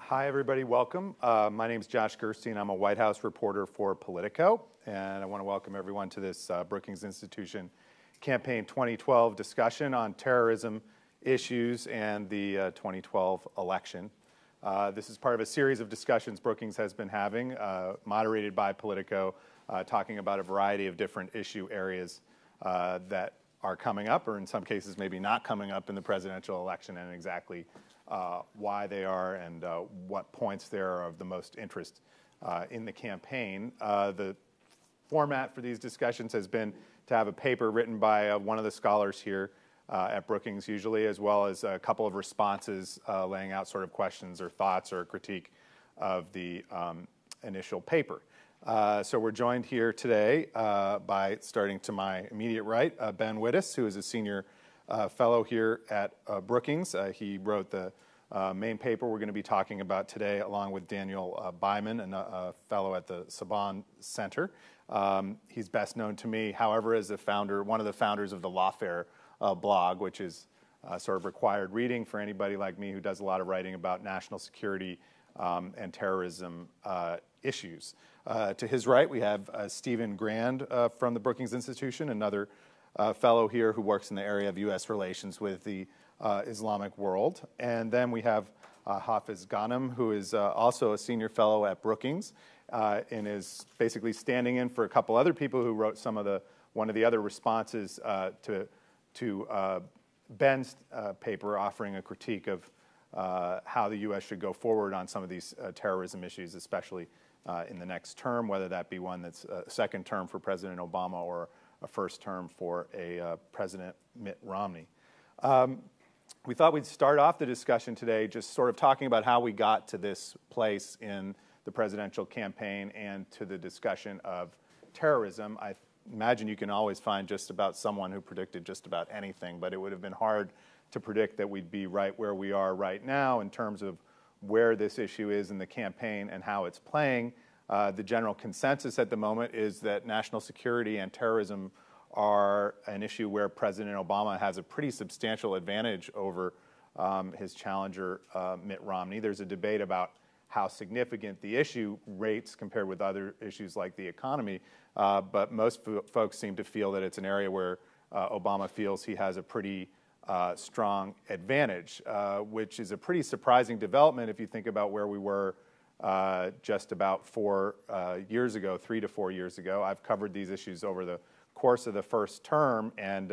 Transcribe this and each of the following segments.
Hi, everybody. Welcome. My name is Josh Gerstein. I'm a White House reporter for Politico, and I want to welcome everyone to this Brookings Institution Campaign 2012 discussion on terrorism issues and the 2012 election. This is part of a series of discussions Brookings has been having, moderated by Politico, talking about a variety of different issue areas that are coming up, or in some cases maybe not coming up in the presidential election, and exactly why they are and what points there are of the most interest in the campaign. The format for these discussions has been to have a paper written by one of the scholars here at Brookings usually, as well as a couple of responses laying out sort of questions or thoughts or critique of the initial paper. So we're joined here today by, starting to my immediate right, Ben Wittes, who is a senior fellow here at Brookings. He wrote the main paper we're going to be talking about today, along with Daniel Byman, a fellow at the Saban Center. He's best known to me, however, as the founder, one of the founders of the Lawfare blog, which is sort of required reading for anybody like me who does a lot of writing about national security and terrorism issues. To his right, we have Stephen Grand from the Brookings Institution, another fellow here who works in the area of U.S. relations with the Islamic world. And then we have Hafiz Ghanem, who is also a senior fellow at Brookings and is basically standing in for a couple other people who wrote one of the other responses to Ben's paper, offering a critique of how the U.S. should go forward on some of these terrorism issues, especially in the next term, whether that be one that's a second term for President Obama or a first term for President Mitt Romney. We thought we'd start off the discussion today just sort of talking about how we got to this place in the presidential campaign and to the discussion of terrorism. I imagine you can always find just about someone who predicted just about anything, but it would have been hard to predict that we'd be right where we are right now in terms of where this issue is in the campaign and how it's playing. The general consensus at the moment is that national security and terrorism are an issue where President Obama has a pretty substantial advantage over his challenger, Mitt Romney. There's a debate about how significant the issue rates compared with other issues like the economy, but most folks seem to feel that it's an area where Obama feels he has a pretty strong advantage, which is a pretty surprising development if you think about where we were just about 3 to 4 years ago. I've covered these issues over the course of the first term, and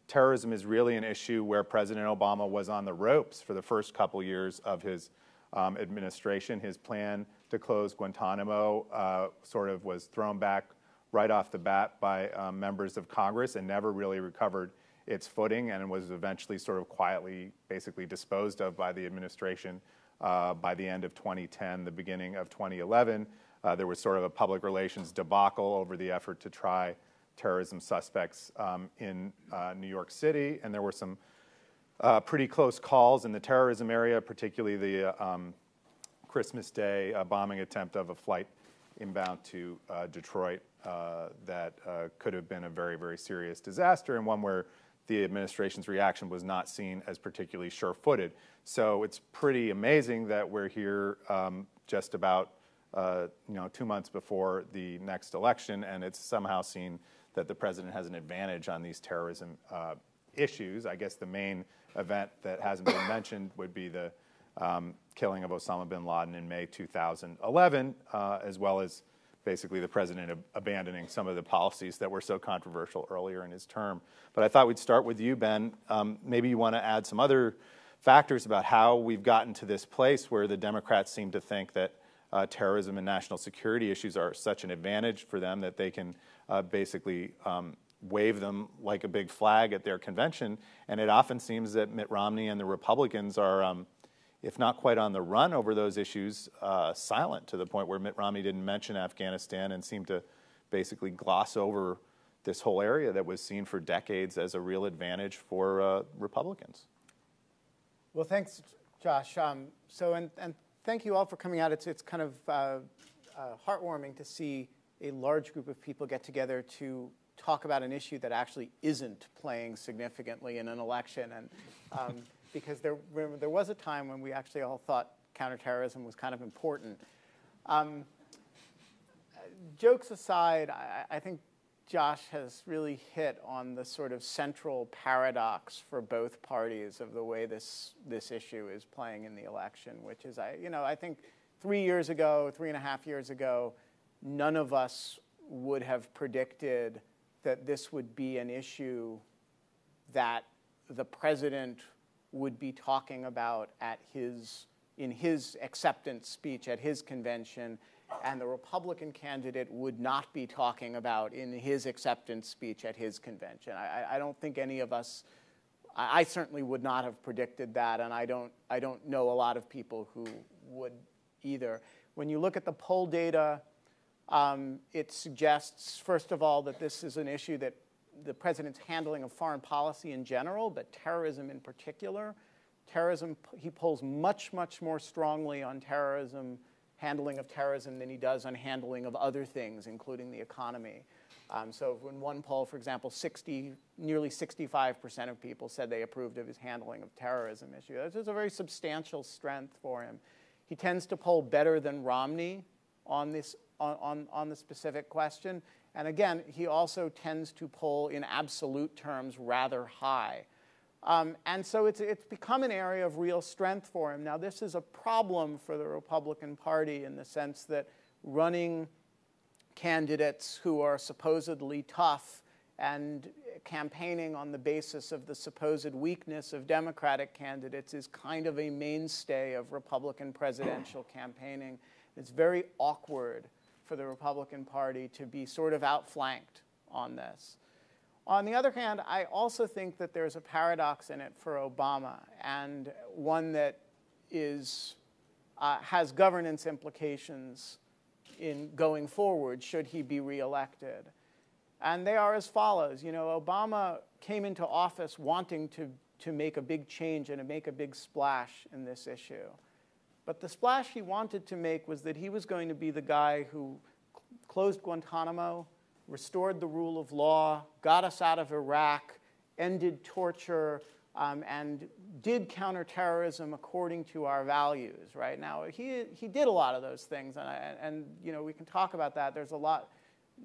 terrorism is really an issue where President Obama was on the ropes for the first couple years of his administration. His plan to close Guantanamo sort of was thrown back right off the bat by members of Congress and never really recovered its footing, and was eventually sort of quietly basically disposed of by the administration by the end of 2010, the beginning of 2011. There was sort of a public relations debacle over the effort to try terrorism suspects in New York City, and there were some pretty close calls in the terrorism area, particularly the Christmas Day bombing attempt of a flight inbound to Detroit that could have been a very, very serious disaster, and one where the administration's reaction was not seen as particularly sure-footed. So it's pretty amazing that we're here just about 2 months before the next election, and it's somehow seen that the president has an advantage on these terrorism issues. I guess the main event that hasn't been mentioned would be the killing of Osama bin Laden in May 2011, as well as basically the president abandoning some of the policies that were so controversial earlier in his term. But I thought we'd start with you, Ben. Maybe you want to add some other factors about how we've gotten to this place where the Democrats seem to think that terrorism and national security issues are such an advantage for them that they can basically wave them like a big flag at their convention. And it often seems that Mitt Romney and the Republicans are, if not quite on the run over those issues, silent, to the point where Mitt Romney didn't mention Afghanistan and seemed to basically gloss over this whole area that was seen for decades as a real advantage for Republicans. Well, thanks, Josh. And thank you all for coming out. It's kind of heartwarming to see a large group of people get together to talk about an issue that actually isn't playing significantly in an election. And because there was a time when we actually all thought counterterrorism was kind of important. Jokes aside, I think Josh has really hit on the sort of central paradox for both parties of the way this issue is playing in the election, which is, I think 3.5 years ago, none of us would have predicted that this would be an issue that the president would be talking about in his acceptance speech at his convention, and the Republican candidate would not be talking about in his acceptance speech at his convention. I don't think any of us, I certainly would not have predicted that, and I don't know a lot of people who would either. When you look at the poll data, it suggests, first of all, that this is an issue that the president's handling of foreign policy in general, but terrorism in particular. Terrorism, he polls much, much more strongly on terrorism, handling of terrorism, than he does on handling of other things, including the economy. So in one poll, for example, nearly 65% of people said they approved of his handling of terrorism issue. This is a very substantial strength for him. He tends to poll better than Romney on this on the specific question. And again, he also tends to poll in absolute terms rather high. And so it's become an area of real strength for him. Now, this is a problem for the Republican Party in the sense that running candidates who are supposedly tough and campaigning on the basis of the supposed weakness of Democratic candidates is kind of a mainstay of Republican presidential campaigning. It's very awkward for the Republican Party to be sort of outflanked on this. On the other hand, I also think that there's a paradox in it for Obama, and one that has governance implications in going forward should he be reelected. And they are as follows. Obama came into office wanting to make a big change and to make a big splash in this issue. But the splash he wanted to make was that he was going to be the guy who closed Guantanamo, restored the rule of law, got us out of Iraq, ended torture, and did counterterrorism according to our values. Right now, he did a lot of those things, and we can talk about that. There's a lot,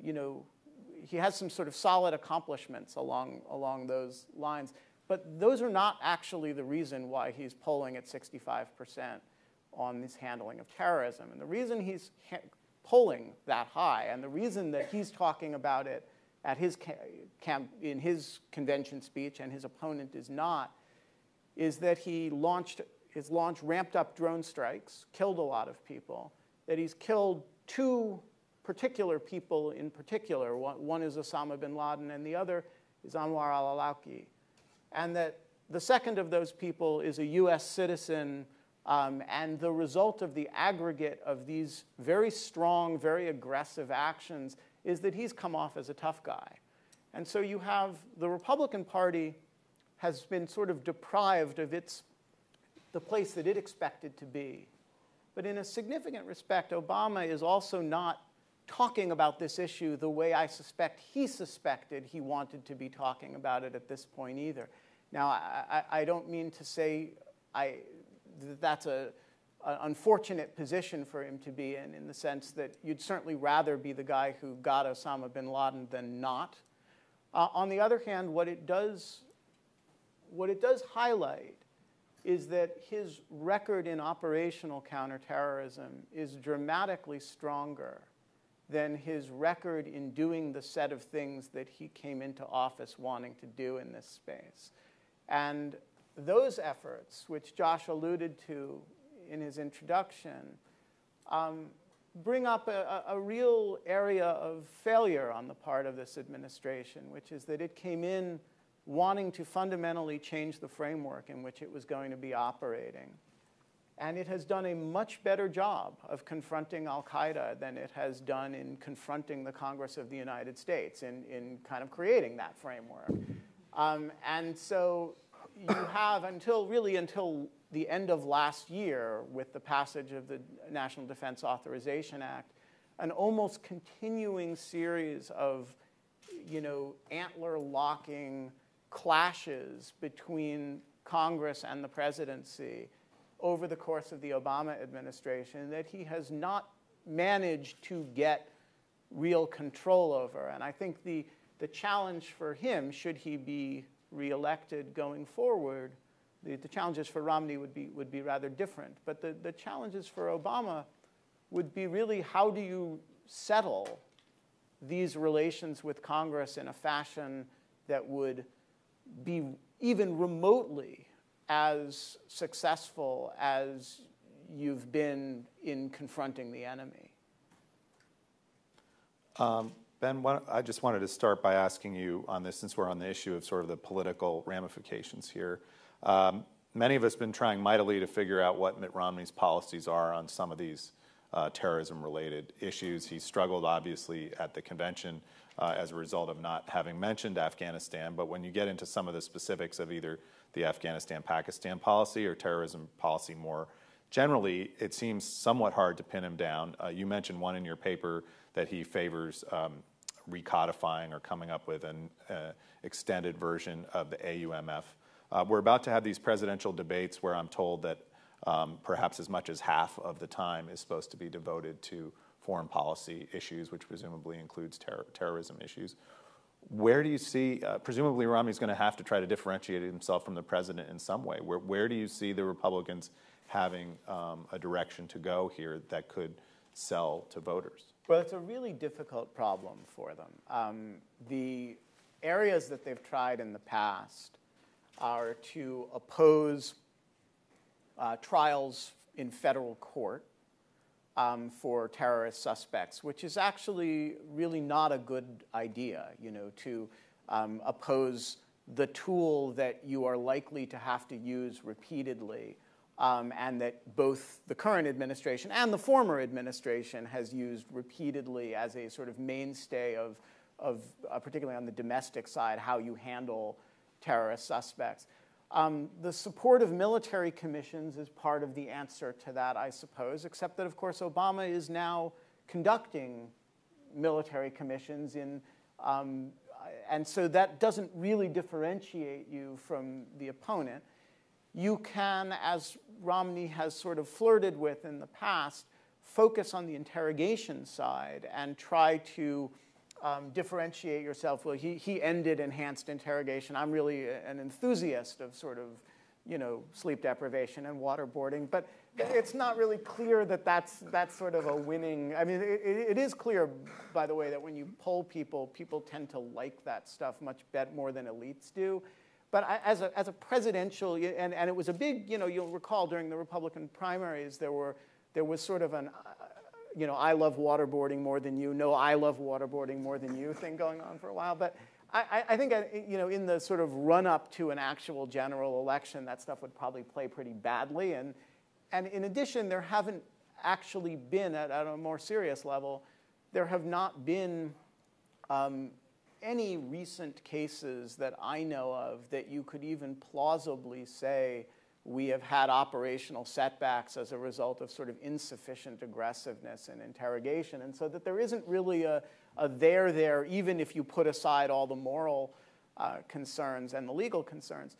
he has some sort of solid accomplishments along those lines, but those are not actually the reason why he's polling at 65% on this handling of terrorism. And the reason he's polling that high, and the reason that he's talking about it at in his convention speech and his opponent is not, is that his launch ramped up drone strikes, killed a lot of people, that he's killed two particular people in particular. One is Osama bin Laden, and the other is Anwar al-Awlaki. And that the second of those people is a US citizen, and the result of the aggregate of these very strong, very aggressive actions is that he's come off as a tough guy. And so you have the Republican Party has been sort of deprived of the place that it expected to be. But in a significant respect, Obama is also not talking about this issue the way I suspect he suspected he wanted to be talking about it at this point either. Now, I don't mean to say that's an unfortunate position for him to be in the sense that you'd certainly rather be the guy who got Osama bin Laden than not. On the other hand, what it does highlight is that his record in operational counterterrorism is dramatically stronger than his record in doing the set of things that he came into office wanting to do in this space. And those efforts, which Josh alluded to in his introduction, bring up a real area of failure on the part of this administration, which is that it came in wanting to fundamentally change the framework in which it was going to be operating. And it has done a much better job of confronting al-Qaeda than it has done in confronting the Congress of the United States, in kind of creating that framework. And so you have, until the end of last year, with the passage of the National Defense Authorization Act, an almost continuing series of, antler-locking clashes between Congress and the presidency over the course of the Obama administration that he has not managed to get real control over. And I think the challenge for him, should he be reelected going forward, the challenges for Romney would be rather different. But the challenges for Obama would be really, how do you settle these relations with Congress in a fashion that would be even remotely as successful as you've been in confronting the enemy? Ben, I just wanted to start by asking you on this, since we're on the issue of sort of the political ramifications here. Many of us have been trying mightily to figure out what Mitt Romney's policies are on some of these terrorism-related issues. He struggled, obviously, at the convention as a result of not having mentioned Afghanistan. But when you get into some of the specifics of either the Afghanistan-Pakistan policy or terrorism policy more generally, it seems somewhat hard to pin him down. You mentioned one in your paper that he favors recodifying or coming up with an extended version of the AUMF. We're about to have these presidential debates where I'm told that perhaps as much as half of the time is supposed to be devoted to foreign policy issues, which presumably includes terrorism issues. Where do you see, presumably Romney's going to have to try to differentiate himself from the president in some way. Where do you see the Republicans having a direction to go here that could sell to voters? Well, it's a really difficult problem for them. The areas that they've tried in the past are to oppose trials in federal court for terrorist suspects, which is actually really not a good idea, to oppose the tool that you are likely to have to use repeatedly, and that both the current administration and the former administration has used repeatedly as a sort of mainstay of particularly on the domestic side, how you handle terrorist suspects. The support of military commissions is part of the answer to that, I suppose, except that, of course, Obama is now conducting military commissions and so that doesn't really differentiate you from the opponent. You can, as Romney has sort of flirted with in the past, focus on the interrogation side and try to differentiate yourself. Well, he ended enhanced interrogation. I'm really an enthusiast of sort of, sleep deprivation and waterboarding, but it's not really clear that that's sort of a winning. I mean, it is clear, by the way, that when you poll people, people tend to like that stuff much more than elites do. But as a presidential, and it was a big, you'll recall during the Republican primaries, there was sort of an, I love waterboarding more than you, no, I love waterboarding more than you thing going on for a while. But I think, in the sort of run-up to an actual general election, that stuff would probably play pretty badly. And in addition, there haven't actually been, at a more serious level, there have not been any recent cases that I know of that you could even plausibly say we have had operational setbacks as a result of sort of insufficient aggressiveness and interrogation. And so that there isn't really a there, even if you put aside all the moral concerns and the legal concerns.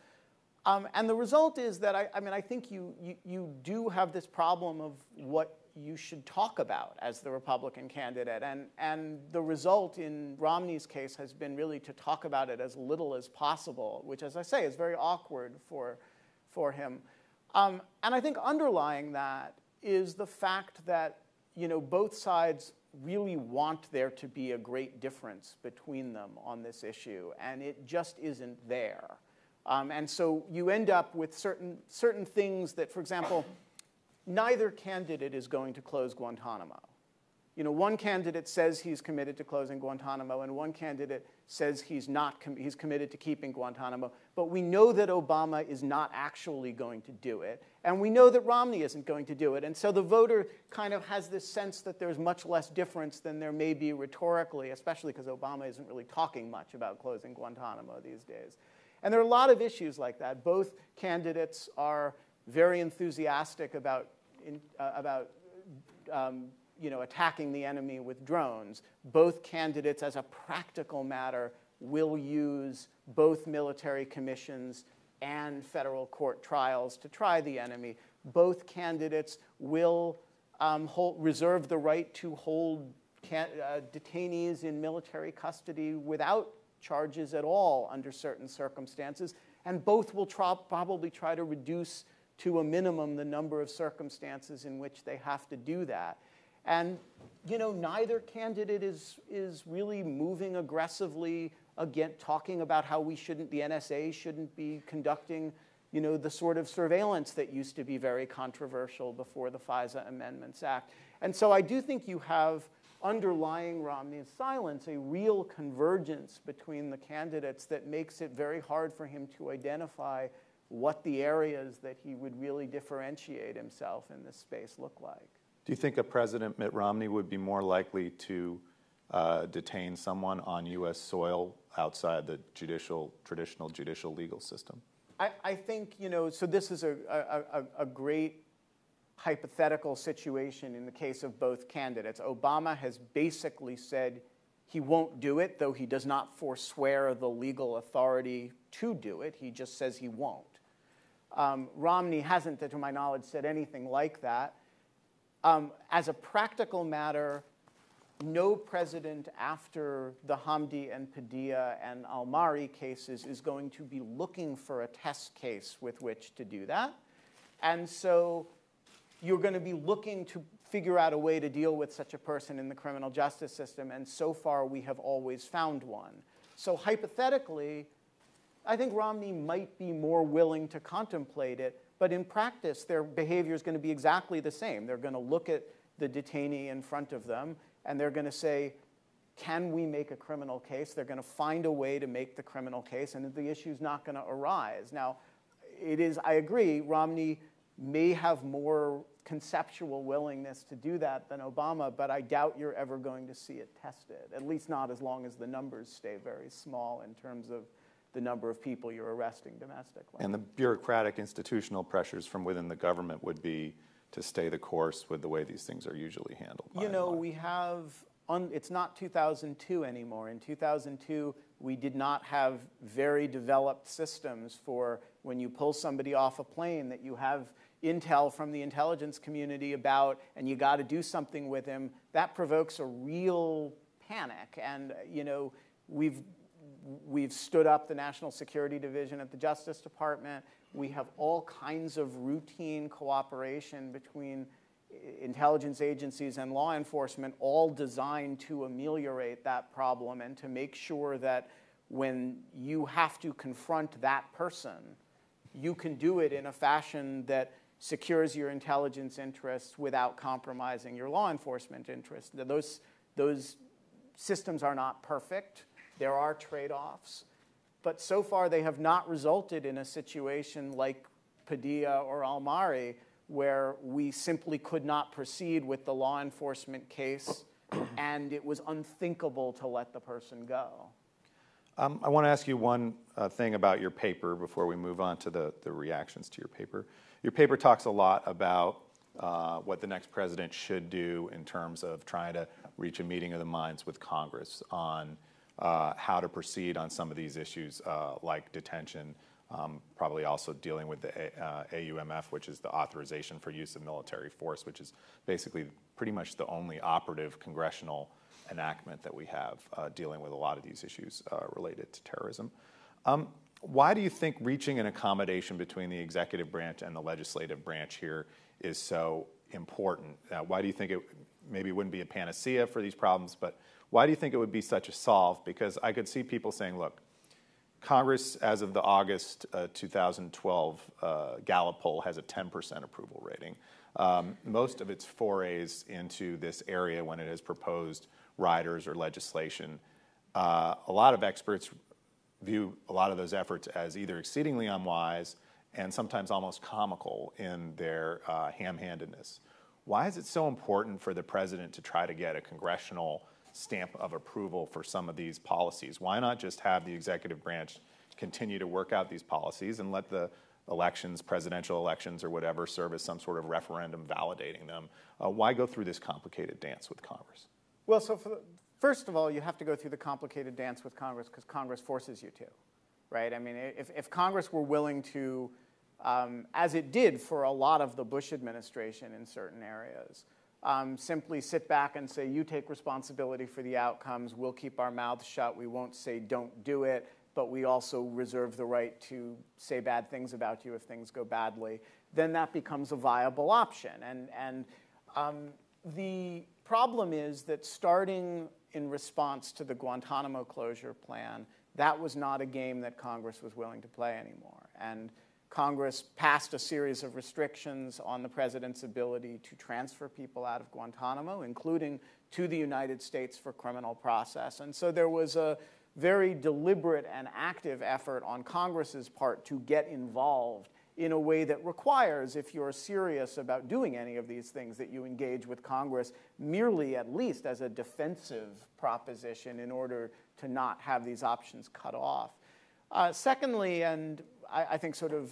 And the result is that, I think you do have this problem of what you should talk about as the Republican candidate. And the result in Romney's case has been really to talk about it as little as possible, which, as I say, is very awkward for him. And I think underlying that is the fact that, both sides really want there to be a great difference between them on this issue, and it just isn't there. And so you end up with certain things that, for example, neither candidate is going to close Guantanamo. One candidate says he's committed to closing Guantanamo, and one candidate says he's committed to keeping Guantanamo. But we know that Obama is not actually going to do it, and we know that Romney isn't going to do it. And so the voter kind of has this sense that there's much less difference than there may be rhetorically, especially because Obama isn't really talking much about closing Guantanamo these days. And there are a lot of issues like that. Both candidates are very enthusiastic about attacking the enemy with drones. Both candidates, as a practical matter, will use both military commissions and federal court trials to try the enemy. both candidates will reserve the right to hold detainees in military custody without charges at all under certain circumstances, and both will probably try to reduce to a minimum the number of circumstances in which they have to do that. And neither candidate is really moving aggressively again, talking about how the NSA shouldn't be conducting the sort of surveillance that used to be very controversial before the FISA Amendments Act. And so I do think you have, underlying Romney's silence, a real convergence between the candidates that makes it very hard for him to identify what the areas that he would really differentiate himself in this space look like. Do you think a President Mitt Romney would be more likely to detain someone on U.S. soil outside the traditional judicial legal system? I think, so this is a great hypothetical situation in the case of both candidates. Obama has basically said he won't do it, though he does not forswear the legal authority to do it. He just says he won't. Romney hasn't, to my knowledge, said anything like that. As a practical matter, no president after the Hamdi and Padilla and Al-Mari cases is going to be looking for a test case with which to do that. And so you're going to be looking to figure out a way to deal with such a person in the criminal justice system, and so far we have always found one. So hypothetically, I think Romney might be more willing to contemplate it, but in practice, their behavior is going to be exactly the same. They're going to look at the detainee in front of them, and they're going to say, can we make a criminal case? They're going to find a way to make the criminal case, and the issue's not going to arise. Now, I agree, Romney may have more conceptual willingness to do that than Obama, but I doubt you're ever going to see it tested, at least not as long as the numbers stay very small in terms of the number of people you're arresting domestically. And the bureaucratic institutional pressures from within the government would be to stay the course with the way these things are usually handled. We have, it's not 2002 anymore. In 2002, we did not have very developed systems for when you pull somebody off a plane that you have intel from the intelligence community about, and you got to do something with him. That provokes a real panic. And we've stood up the National Security Division at the Justice Department. We have all kinds of routine cooperation between intelligence agencies and law enforcement, all designed to ameliorate that problem and to make sure that when you have to confront that person, you can do it in a fashion that secures your intelligence interests without compromising your law enforcement interests. Those systems are not perfect. There are trade-offs. But so far, they have not resulted in a situation like Padilla or Al-Mari, where we simply could not proceed with the law enforcement case, and it was unthinkable to let the person go. I want to ask you one thing about your paper before we move on to the reactions to your paper. Your paper talks a lot about what the next president should do in terms of trying to reach a meeting of the minds with Congress on how to proceed on some of these issues like detention, probably also dealing with the AUMF, which is the authorization for use of military force, which is basically pretty much the only operative congressional enactment that we have dealing with a lot of these issues related to terrorism. Why do you think reaching an accommodation between the executive branch and the legislative branch here is so important? Why do you think it maybe wouldn't be a panacea for these problems, but why do you think it would be such a solve? Because I could see people saying, look, Congress, as of the August 2012 Gallup poll, has a 10% approval rating. Most of its forays into this area when it has proposed riders or legislation, a lot of experts view a lot of those efforts as either exceedingly unwise and sometimes almost comical in their ham-handedness. Why is it so important for the president to try to get a congressional stamp of approval for some of these policies? Why not just have the executive branch continue to work out these policies and let the elections, presidential elections or whatever, serve as some sort of referendum validating them? Why go through this complicated dance with Congress? Well, so first of all, you have to go through the complicated dance with Congress because Congress forces you to, right? I mean, if Congress were willing to as it did for a lot of the Bush administration in certain areas. Simply sit back and say, you take responsibility for the outcomes, we'll keep our mouths shut, we won't say don't do it, but we also reserve the right to say bad things about you if things go badly, then that becomes a viable option. And the problem is that starting in response to the Guantanamo closure plan, that was not a game that Congress was willing to play anymore. And Congress passed a series of restrictions on the president's ability to transfer people out of Guantanamo, including to the United States for criminal process. And so there was a very deliberate and active effort on Congress's part to get involved in a way that requires, if you're serious about doing any of these things, that you engage with Congress merely at least as a defensive proposition in order to not have these options cut off. Secondly, and I think sort of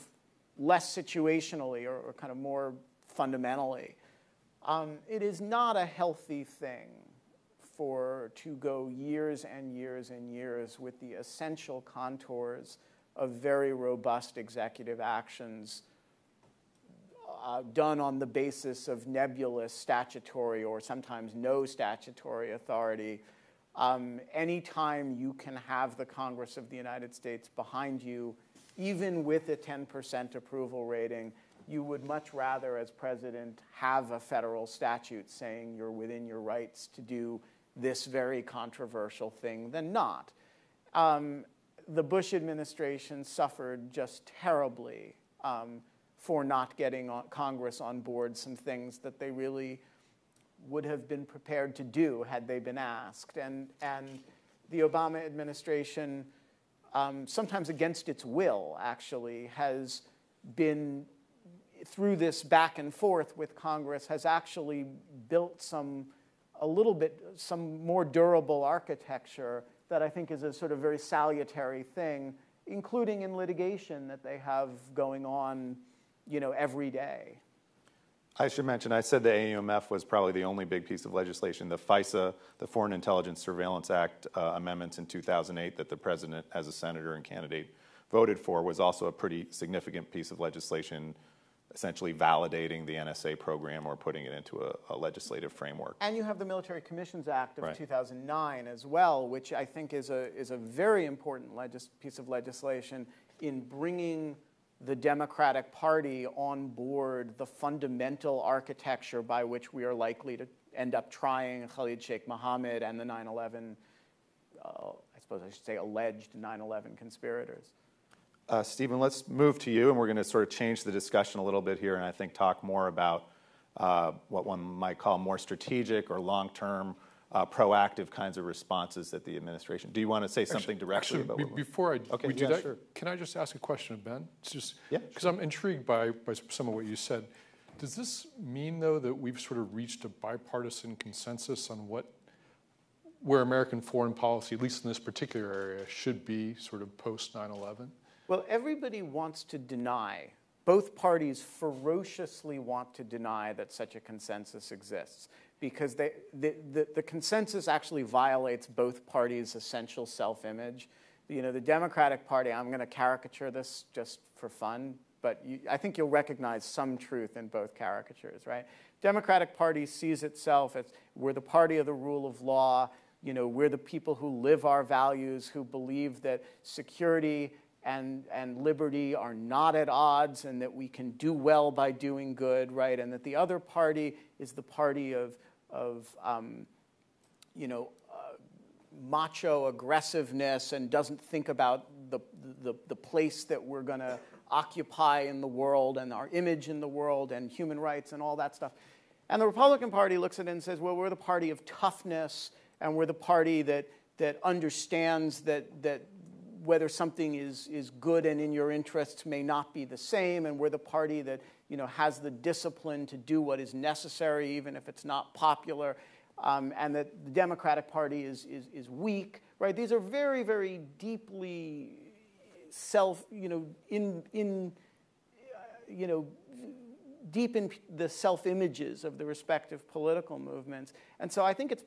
less situationally or kind of more fundamentally, it is not a healthy thing to go years and years and years with the essential contours of very robust executive actions done on the basis of nebulous statutory or sometimes no statutory authority. Anytime you can have the Congress of the United States behind you, even with a 10% approval rating, you would much rather, as president, have a federal statute saying you're within your rights to do this very controversial thing than not. The Bush administration suffered just terribly for not getting Congress on board some things that they really would have been prepared to do had they been asked. And the Obama administration, sometimes against its will, actually, has been, through this back and forth with Congress, has actually built some more durable architecture that I think is a sort of very salutary thing, including in litigation that they have going on, every day. I should mention, I said the AUMF was probably the only big piece of legislation. The FISA, the Foreign Intelligence Surveillance Act amendments in 2008 that the president, as a senator and candidate, voted for was also a pretty significant piece of legislation, essentially validating the NSA program or putting it into a legislative framework. And you have the Military Commissions Act of 2009 as well, which I think is a very important piece of legislation in bringing the Democratic Party on board the fundamental architecture by which we are likely to end up trying Khalid Sheikh Mohammed and the 9/11, I suppose I should say alleged 9/11 conspirators. Stephen, let's move to you, and we're going to sort of change the discussion a little bit here and I think talk more about what one might call more strategic or long-term proactive kinds of responses that the administration. Do you want to say something directly about what before we do that, sure. Can I just ask a question of Ben? It's just because sure. I'm intrigued by some of what you said. Does this mean, though, that we've sort of reached a bipartisan consensus on where American foreign policy, at least in this particular area, should be sort of post 9/11? Well, everybody wants to deny. Both parties ferociously want to deny that such a consensus exists because the consensus actually violates both parties' essential self-image. The Democratic Party, I'm going to caricature this just for fun, but I think you'll recognize some truth in both caricatures, right? Democratic Party sees itself as we're the party of the rule of law. We're the people who live our values, who believe that security and liberty are not at odds and that we can do well by doing good, right? And that the other party is the party of macho aggressiveness and doesn't think about the place that we're going to occupy in the world and our image in the world and human rights and all that stuff. And the Republican Party looks at it and says, well, we're the party of toughness and we're the party that understands that whether something is good and in your interests may not be the same, and we're the party that has the discipline to do what is necessary even if it's not popular, and that the Democratic Party is weak, right? These are very, very deeply deep in the self-images of the respective political movements. And so I think it's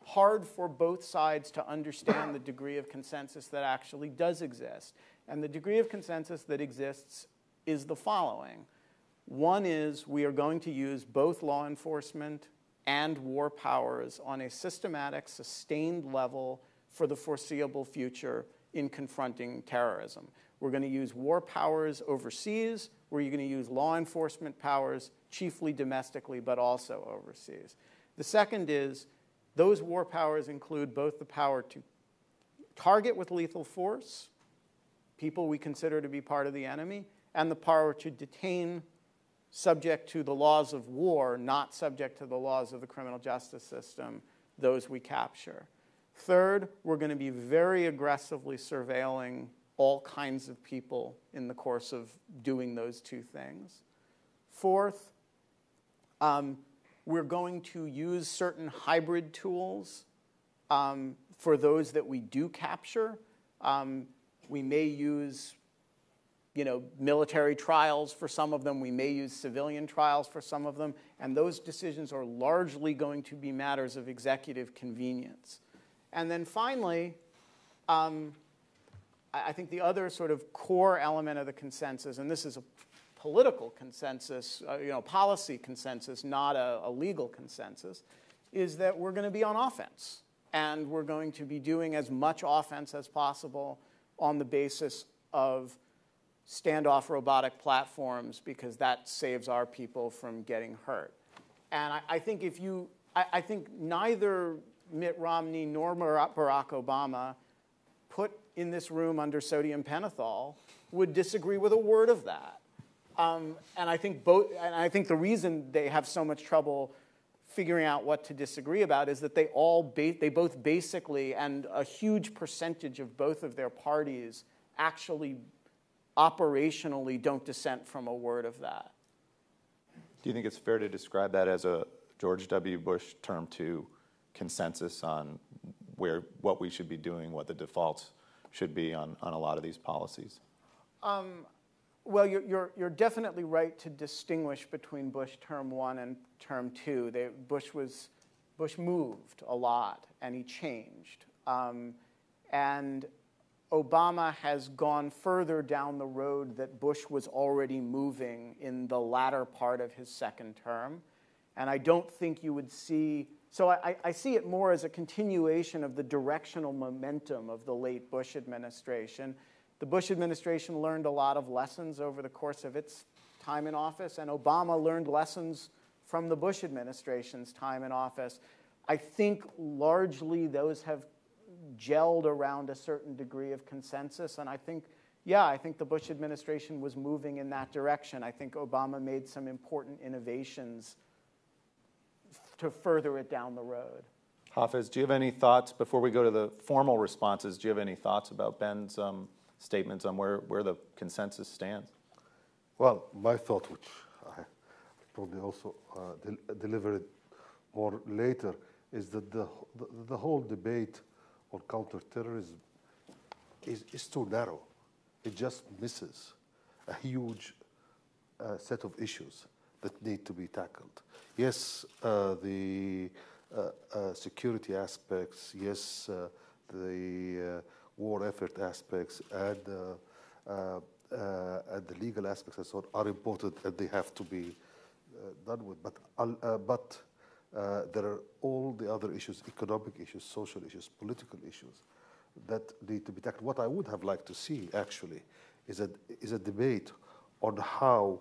hard for both sides to understand the degree of consensus that actually does exist. And the degree of consensus that exists is the following. One is we are going to use both law enforcement and war powers on a systematic, sustained level for the foreseeable future in confronting terrorism. We're going to use war powers overseas. We're going to use law enforcement powers, chiefly domestically, but also overseas. The second is those war powers include both the power to target with lethal force people we consider to be part of the enemy, and the power to detain subject to the laws of war, not subject to the laws of the criminal justice system, those we capture. Third, we're going to be very aggressively surveilling all kinds of people in the course of doing those two things. Fourth, we're going to use certain hybrid tools for those that we do capture. We may use military trials for some of them. We may use civilian trials for some of them. And those decisions are largely going to be matters of executive convenience. And then finally, I think the other sort of core element of the consensus, and this is a political consensus, policy consensus, not a legal consensus, is that we're going to be on offense. And we're going to be doing as much offense as possible on the basis of standoff robotic platforms, because that saves our people from getting hurt. And I think I think neither Mitt Romney nor Barack Obama put in this room under sodium pentothal would disagree with a word of that. And I think the reason they have so much trouble figuring out what to disagree about is that they both basically, and a huge percentage of both of their parties actually operationally don't dissent from a word of that. Do you think it's fair to describe that as a George W. Bush term 2 consensus on what we should be doing, what the defaults should be on a lot of these policies? Well, you're definitely right to distinguish between Bush term 1 and term 2. Bush moved a lot, and he changed. And Obama has gone further down the road that Bush was already moving in the latter part of his second term. And I don't think you would see, so I see it more as a continuation of the directional momentum of the late Bush administration. The Bush administration learned a lot of lessons over the course of its time in office, and Obama learned lessons from the Bush administration's time in office. I think largely those have gelled around a certain degree of consensus, and I think the Bush administration was moving in that direction. I think Obama made some important innovations to further it down the road. Hafez, do you have any thoughts, before we go to the formal responses, do you have any thoughts about Ben's statements on where the consensus stands? Well, my thought, which I probably also delivered more later, is that the whole debate on counterterrorism is too narrow. It just misses a huge set of issues that need to be tackled. Yes, the security aspects, yes, the war effort aspects, and the legal aspects and so on are important, and they have to be done with. But there are all the other issues, economic issues, social issues, political issues, that need to be tackled. What I would have liked to see, actually, is a debate on how,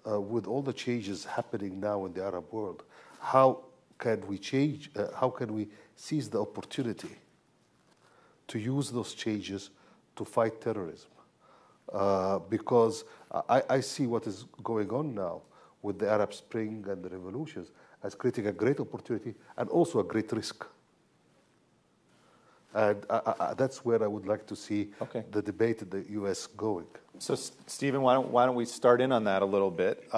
with all the changes happening now in the Arab world, how can we change, how can we seize the opportunity to use those changes to fight terrorism? Because I see what is going on now with the Arab Spring and the revolutions as creating a great opportunity and also a great risk. And that's where I would like to see the debate in the U.S. going. So, Stephen, why don't we start in on that a little bit?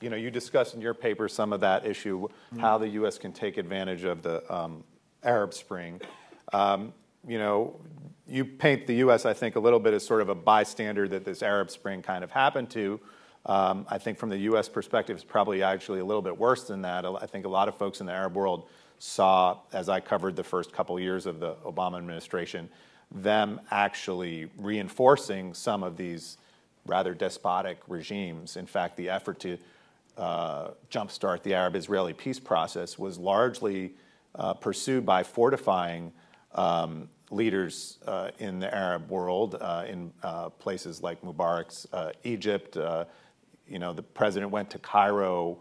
You discussed in your paper some of that issue, how the U.S. can take advantage of the Arab Spring. You paint the U.S., I think, a little bit as sort of a bystander that this Arab Spring kind of happened to. I think from the U.S. perspective, it's probably actually a little bit worse than that. I think a lot of folks in the Arab world saw, as I covered the first couple of years of the Obama administration, them actually reinforcing some of these rather despotic regimes. In fact, the effort to jumpstart the Arab-Israeli peace process was largely pursued by fortifying leaders in the Arab world, in places like Mubarak's Egypt. The president went to Cairo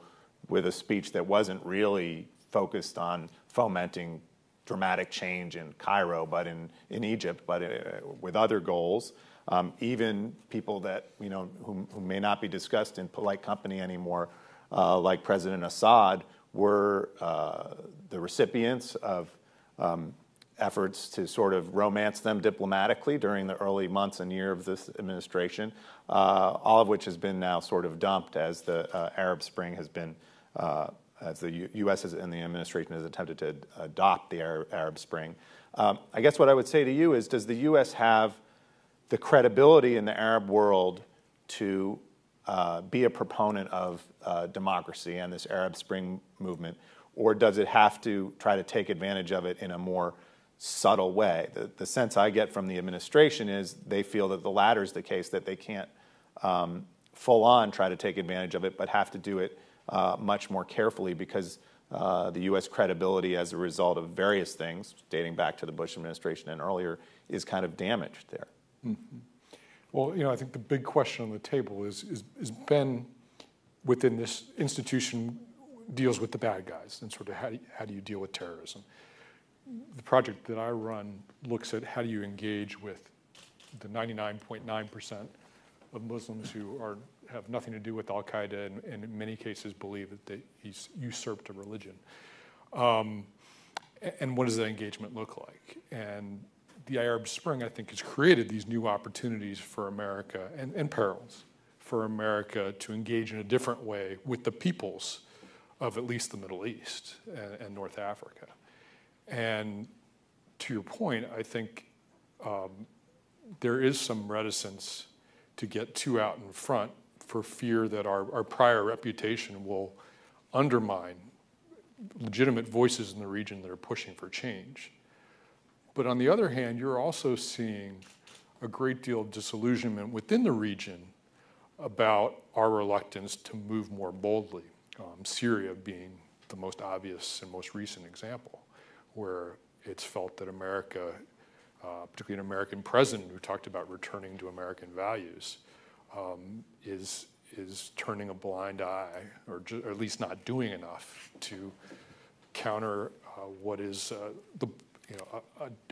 with a speech that wasn't really focused on fomenting dramatic change in Cairo, but in Egypt, but with other goals. Even people that, who may not be discussed in polite company anymore, like President Assad, were the recipients of efforts to sort of romance them diplomatically during the early months and year of this administration, all of which has been now sort of dumped as the Arab Spring has been, as the U.S. and the administration has attempted to adopt the Arab Spring. I guess what I would say to you is, does the U.S. have the credibility in the Arab world to be a proponent of democracy and this Arab Spring movement, or does it have to try to take advantage of it in a more subtle way? The sense I get from the administration is they feel that the latter is the case, that they can't full on try to take advantage of it, but have to do it much more carefully because the U.S. credibility as a result of various things, dating back to the Bush administration and earlier, is kind of damaged there. Mm-hmm. Well, I think the big question on the table is Ben within this institution deals with the bad guys and sort of how do you deal with terrorism? The project that I run looks at how do you engage with the 99.9% of Muslims who have nothing to do with Al-Qaeda and in many cases believe that he's usurped a religion. And what does that engagement look like? And the Arab Spring, I think, has created these new opportunities for America and perils for America to engage in a different way with the peoples of at least the Middle East and North Africa. And to your point, I think there is some reticence to get too out in front for fear that our prior reputation will undermine legitimate voices in the region that are pushing for change. But on the other hand, you're also seeing a great deal of disillusionment within the region about our reluctance to move more boldly. Syria being the most obvious and most recent example, where it's felt that America, particularly an American president who talked about returning to American values, is turning a blind eye, or at least not doing enough to counter what is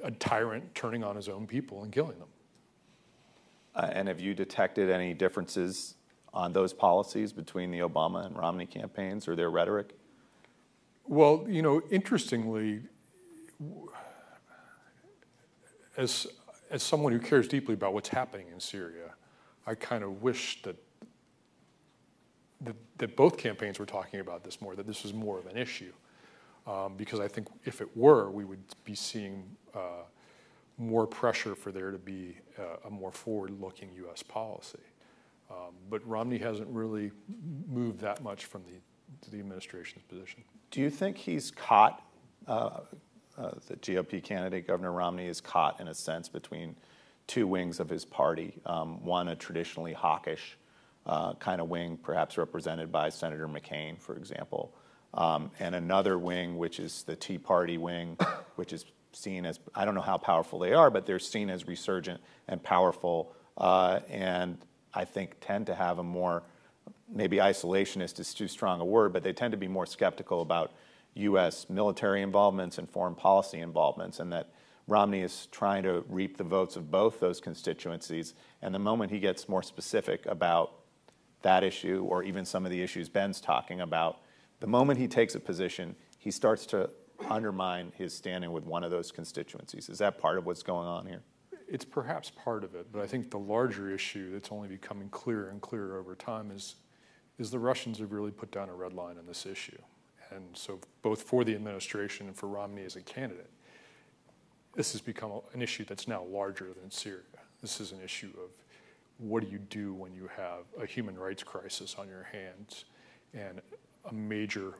a tyrant turning on his own people and killing them. And have you detected any differences on those policies between the Obama and Romney campaigns or their rhetoric? Well, interestingly, as someone who cares deeply about what's happening in Syria, I kind of wish that both campaigns were talking about this more, that this was more of an issue. Because I think if it were, we would be seeing more pressure for there to be a more forward-looking U.S. policy. But Romney hasn't really moved that much from the administration's position. Do you think he's caught, the GOP candidate, Governor Romney, is caught in a sense between two wings of his party? One, a traditionally hawkish kind of wing, perhaps represented by Senator McCain, for example, and another wing, which is the Tea Party wing, which is seen as, I don't know how powerful they are, but they're seen as resurgent and powerful, and I think tend to have a more, maybe isolationist is too strong a word, but they tend to be more skeptical about U.S. military involvements and foreign policy involvements, and that Romney is trying to reap the votes of both those constituencies. And the moment he gets more specific about that issue, or even some of the issues Ben's talking about, the moment he takes a position, he starts to undermine his standing with one of those constituencies. Is that part of what's going on here? It's perhaps part of it, but I think the larger issue that's only becoming clearer and clearer over time is the Russians have really put down a red line on this issue. And so both for the administration and for Romney as a candidate, this has become an issue that's now larger than Syria. This is an issue of what do you do when you have a human rights crisis on your hands and a major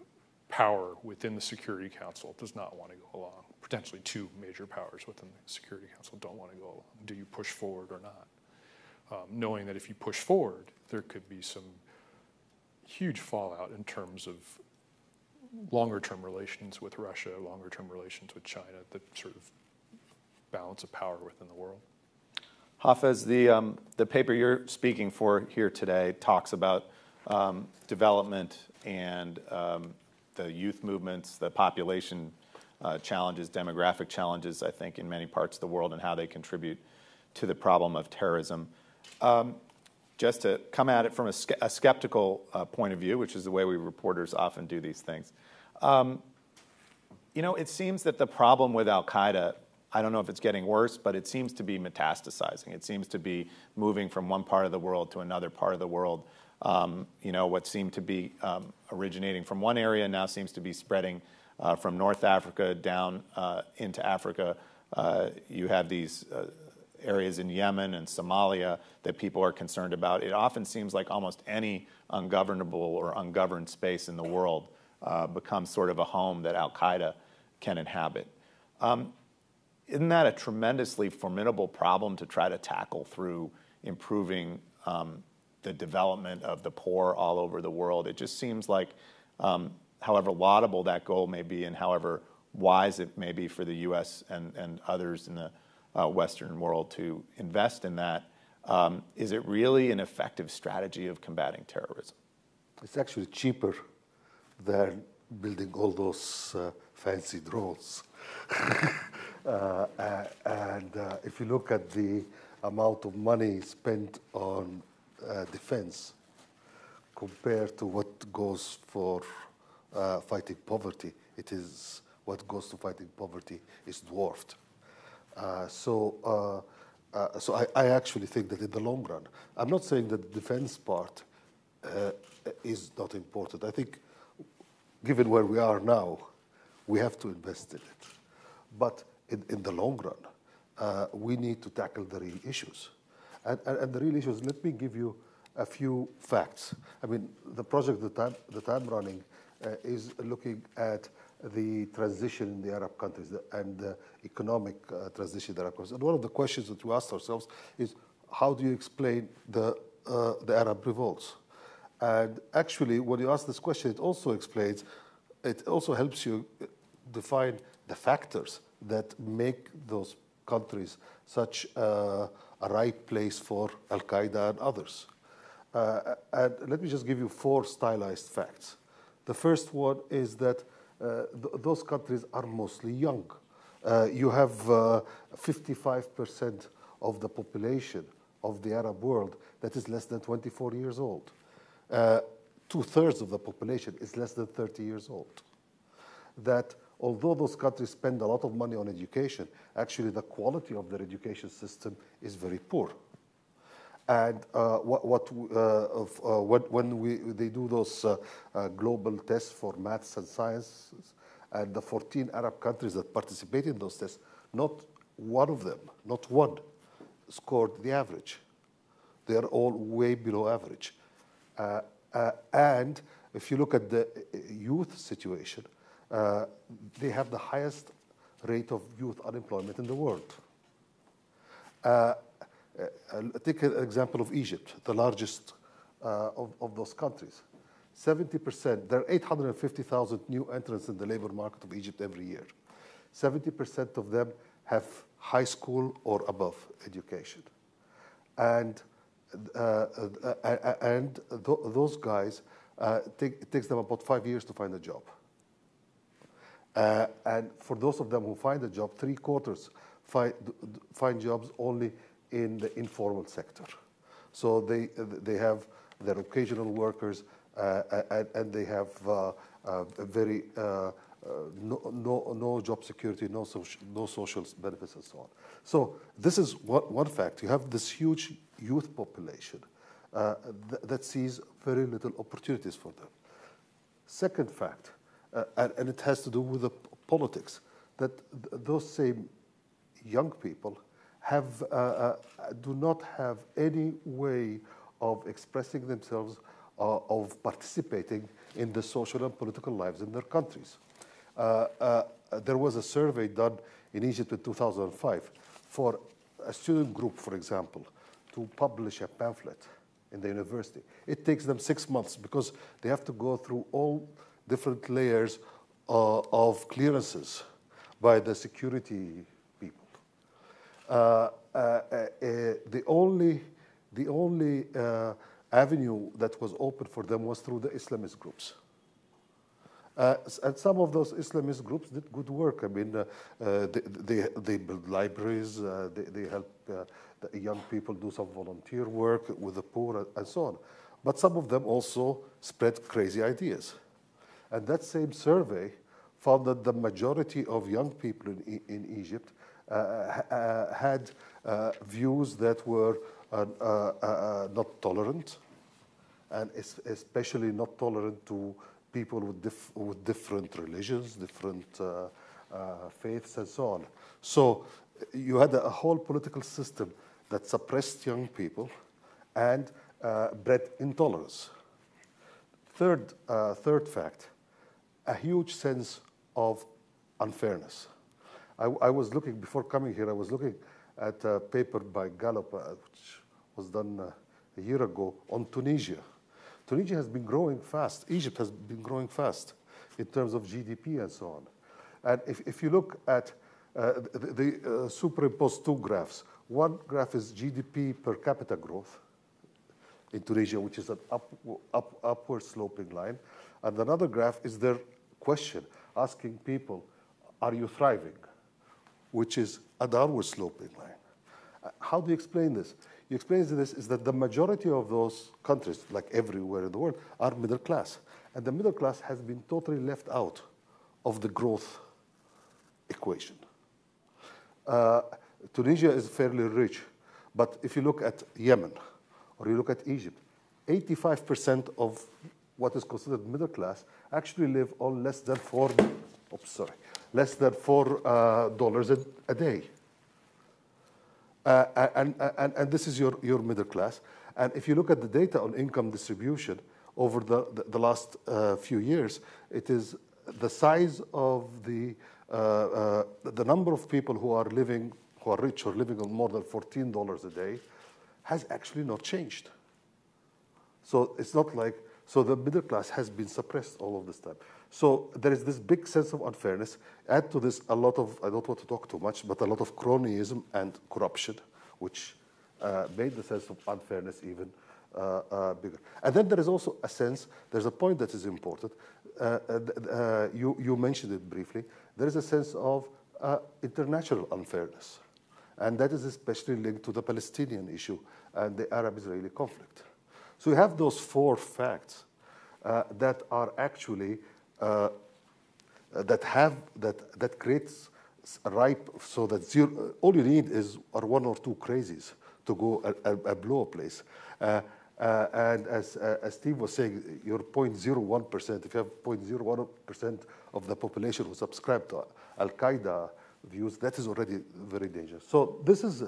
power within the Security Council does not want to go along. Potentially two major powers within the Security Council don't want to go along. Do you push forward or knowing that if you push forward, there could be some huge fallout in terms of longer-term relations with Russia, longer-term relations with China, the sort of balance of power within the world. Hafez, the paper you're speaking for here today talks about development and the youth movements, the population challenges, demographic challenges, I think, in many parts of the world and how they contribute to the problem of terrorism. Just to come at it from a skeptical point of view, which is the way we reporters often do these things. You know, it seems that the problem with al-Qaeda, I don't know if it's getting worse, but it seems to be metastasizing. It seems to be moving from one part of the world to another part of the world. You know, what seemed to be originating from one area now seems to be spreading from North Africa down into Africa. You have these areas in Yemen and Somalia that people are concerned about. It often seems like almost any ungovernable or ungoverned space in the world becomes sort of a home that al-Qaeda can inhabit. Isn't that a tremendously formidable problem to try to tackle through improving the development of the poor all over the world? It just seems like, however laudable that goal may be and however wise it may be for the U.S. and others in the Western world to invest in that, is it really an effective strategy of combating terrorism? It's actually cheaper than building all those fancy drones. And if you look at the amount of money spent on defense compared to what goes for fighting poverty, what goes to fighting poverty is dwarfed. So I actually think that in the long run, I'm not saying that the defense part is not important. I think given where we are now, we have to invest in it. But in the long run, we need to tackle the real issues. And the real issues, let me give you a few facts. I mean, the project that I'm running is looking at the transition in the Arab countries and the economic transition in the Arab countries. And one of the questions that we asked ourselves is, how do you explain the Arab revolts? And actually, when you ask this question, it also helps you define the factors that make those countries such a right place for al-Qaeda and others. And let me just give you 4 stylized facts. The first one is that those countries are mostly young. You have 55% of the population of the Arab world that is less than 24 years old. 2/3 of the population is less than 30 years old. That although those countries spend a lot of money on education, actually the quality of their education system is very poor. And when they do those global tests for maths and sciences, and the 14 Arab countries that participate in those tests, not one, scored the average. They are all way below average. And if you look at the youth situation, they have the highest rate of youth unemployment in the world. Take an example of Egypt, the largest of those countries. 70%, there are 850,000 new entrants in the labor market of Egypt every year. 70% of them have high school or above education. And those guys, it takes them about 5 years to find a job. And for those of them who find a job, 3/4 find jobs only in the informal sector. So they have their occasional workers, and they have very no job security, no social benefits, and so on. So this is one fact. You have this huge youth population that sees very little opportunities for them. Second fact, and it has to do with the politics, that those same young people do not have any way of expressing themselves, of participating in the social and political lives in their countries. There was a survey done in Egypt in 2005 for a student group, for example, to publish a pamphlet in the university. It takes them 6 months because they have to go through all different layers of clearances by the security people. The only avenue that was open for them was through the Islamist groups. And some of those Islamist groups did good work. I mean, they build libraries, they help the young people do some volunteer work with the poor and so on. But some of them also spread crazy ideas. And that same survey found that the majority of young people in Egypt had views that were not tolerant, and especially not tolerant to people with different religions, different faiths, and so on. So you had a whole political system that suppressed young people and bred intolerance. Third fact, a huge sense of unfairness. I was looking, before coming here, I was looking at a paper by Gallup, which was done a year ago, on Tunisia. Tunisia has been growing fast. Egypt has been growing fast in terms of GDP and so on. And if you look at the superimposed two graphs, one graph is GDP per capita growth in Tunisia, which is an upward sloping line. And another graph is their question, asking people, are you thriving? Which is a downward sloping line. How do you explain this? You explain this is that the majority of those countries, like everywhere in the world, are middle class. And the middle class has been totally left out of the growth equation. Tunisia is fairly rich, but if you look at Yemen or you look at Egypt, 85% of what is considered middle class actually live on less than $4 a day. And this is your middle class. And if you look at the data on income distribution over the last few years, it is the size of the number of people who are rich or living on more than $14 a day has actually not changed. So it's not like, so the middle class has been suppressed all of this time. So there is this big sense of unfairness. Add to this a lot of, I don't want to talk too much, but a lot of cronyism and corruption, which made the sense of unfairness even bigger. And then there is also a sense, there's a point that is important. You mentioned it briefly. There is a sense of international unfairness. And that is especially linked to the Palestinian issue and the Arab-Israeli conflict. So you have those four facts that are actually that creates a ripe, so that all you need are one or two crazies to go and blow a place. And as Steve was saying, your 0.01%, if you have 0.01% of the population who subscribe to Al-Qaeda views, that is already very dangerous. So this is,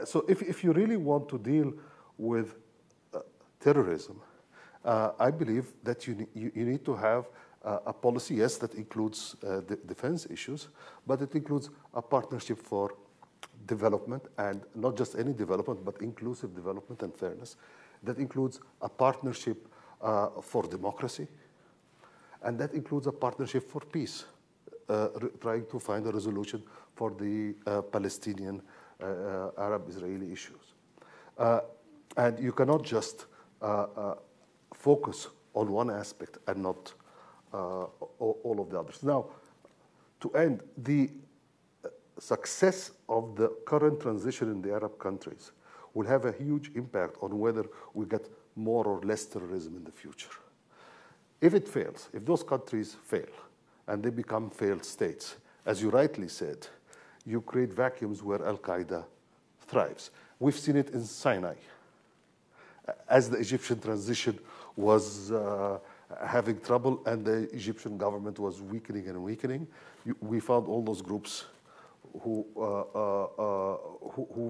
so if you really want to deal with terrorism, I believe that you need to have a policy, yes, that includes defense issues, but it includes a partnership for development, and not just any development, but inclusive development and fairness. That includes a partnership for democracy, and that includes a partnership for peace, trying to find a resolution for the Palestinian Arab-Israeli issues. And you cannot just focus on one aspect and not all of the others. Now, to end, the success of the current transition in the Arab countries will have a huge impact on whether we get more or less terrorism in the future. If it fails, if those countries fail and they become failed states, as you rightly said, you create vacuums where Al-Qaeda thrives. We've seen it in Sinai. As the Egyptian transition was having trouble and the Egyptian government was weakening and weakening, we found all those groups who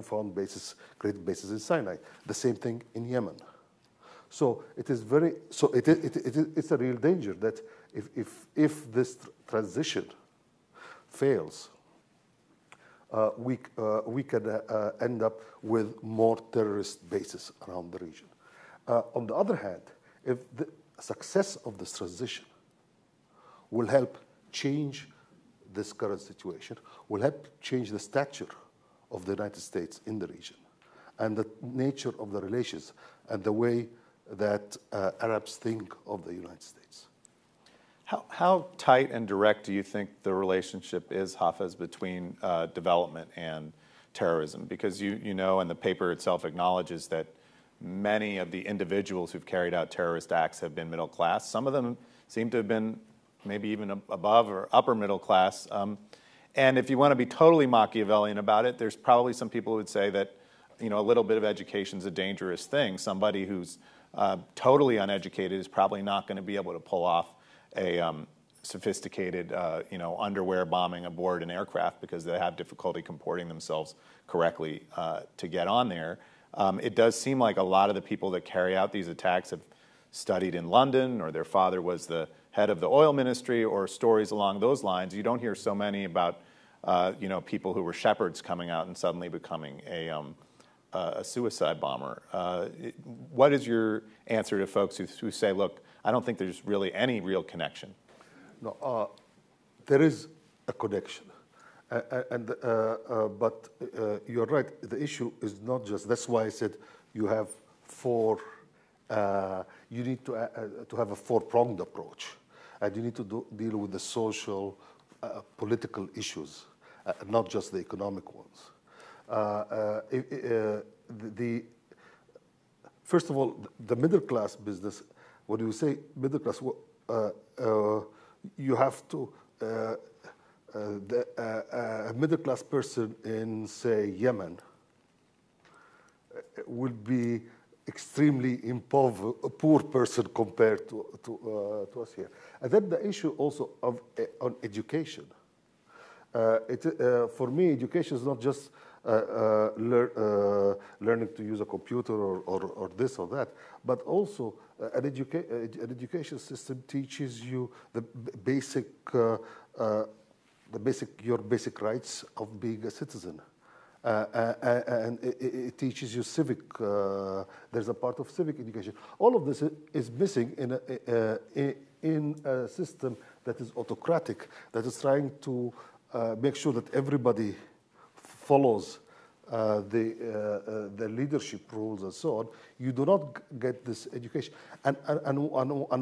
found great bases in Sinai. The same thing in Yemen. So it is it's a real danger that if this transition fails, we can end up with more terrorist bases around the region. On the other hand, if the success of this transition will help change this current situation, will help change the stature of the United States in the region and the nature of the relations and the way that Arabs think of the United States. How tight and direct do you think the relationship is, Hafez, between development and terrorism? Because you know, and the paper itself acknowledges that many of the individuals who've carried out terrorist acts have been middle class. Some of them seem to have been maybe even above or upper middle class. And if you want to be totally Machiavellian about it, there's probably some people who would say that, you know, a little bit of education is a dangerous thing. Somebody who's totally uneducated is probably not going to be able to pull off a sophisticated, you know, underwear bombing aboard an aircraft because they have difficulty comporting themselves correctly to get on there. It does seem like a lot of the people that carry out these attacks have studied in London, or their father was the head of the oil ministry, or stories along those lines. You don't hear so many about, you know, people who were shepherds coming out and suddenly becoming a suicide bomber. What is your answer to folks who say, look, I don't think there's really any real connection? No, there is a connection. But you're right, the issue is not just, that's why I said you have you need to have a four-pronged approach. And you need to deal with the social, political issues, not just the economic ones. First of all, the middle class business, when you say middle class, you have to, a middle class person in, say, Yemen will be extremely impoverished, a poor person compared to us here. And then the issue also on education. For me, education is not just learning to use a computer or this or that, but also an education system teaches you your basic rights of being a citizen. And it teaches you civic, there's a part of civic education. All of this is missing in a system that is autocratic, that is trying to make sure that everybody follows the leadership rules and so on. You do not get this education. And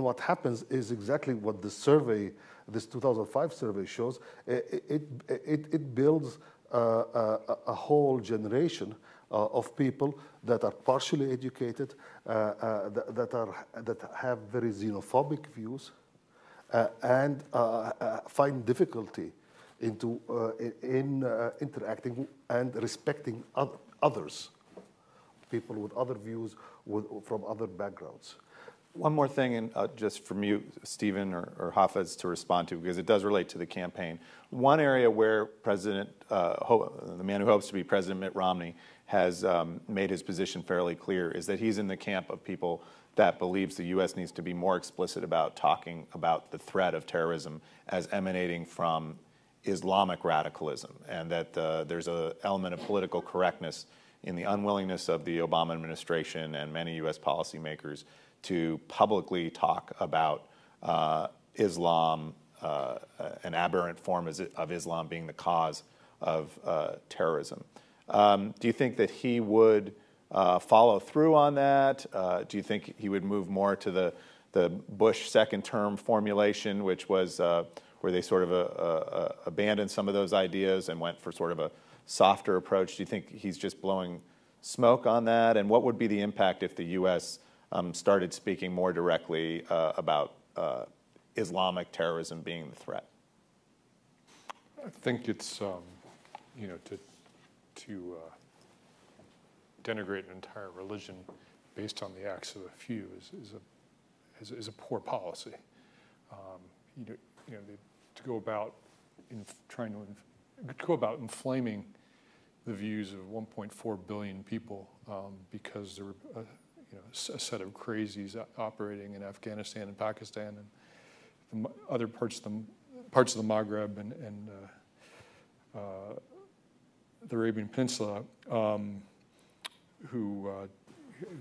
what happens is exactly what the survey, this 2005 survey shows. It builds a whole generation of people that are partially educated, that have very xenophobic views, and find difficulty in interacting and respecting others, people with other views, from other backgrounds. One more thing, and just from you, Stephen or Hafez, to respond to, because it does relate to the campaign. One area where the man who hopes to be President Mitt Romney has made his position fairly clear is that he's in the camp of people that believes the U.S. needs to be more explicit about talking about the threat of terrorism as emanating from Islamic radicalism, and that there's an element of political correctness in the unwillingness of the Obama administration and many U.S. policymakers to publicly talk about Islam, an aberrant form of Islam being the cause of terrorism. Do you think that he would follow through on that? Do you think he would move more to the Bush second-term formulation, which was where they sort of abandoned some of those ideas and went for sort of a softer approach? Do you think he's just blowing smoke on that? And what would be the impact if the U.S. Started speaking more directly about Islamic terrorism being the threat? I think it's, you know, to denigrate an entire religion based on the acts of a few is a poor policy. To go about inflaming the views of 1.4 billion people because there were a set of crazies operating in Afghanistan and Pakistan and other parts of the Maghreb and the Arabian Peninsula who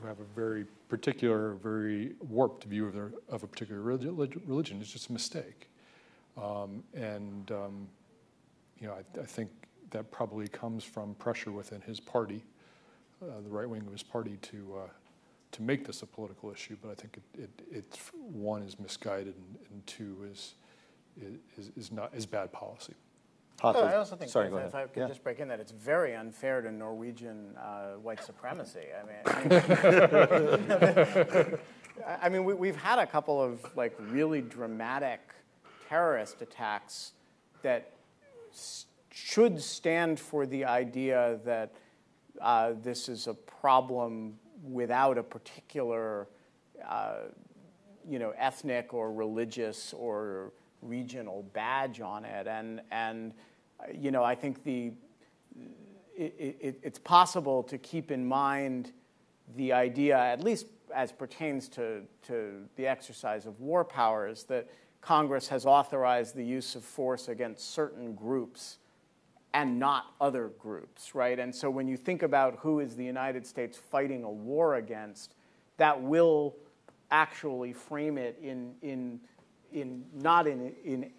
have a very particular, very warped view of a particular religion. It's just a mistake. I think that probably comes from pressure within his party, the right wing of his party, to make this a political issue. But I think it's one is misguided, and two is bad policy. I also think, Sorry, if I could just break in, that it's very unfair to Norwegian white supremacy. I mean, we've had a couple of really dramatic terrorist attacks that should stand for the idea that this is a problem without a particular, ethnic or religious or regional badge on it, and I think it's possible to keep in mind the idea, at least as pertains to the exercise of war powers, that Congress has authorized the use of force against certain groups and not other groups, right? And so when you think about who is the United States fighting a war against, that will actually frame it not in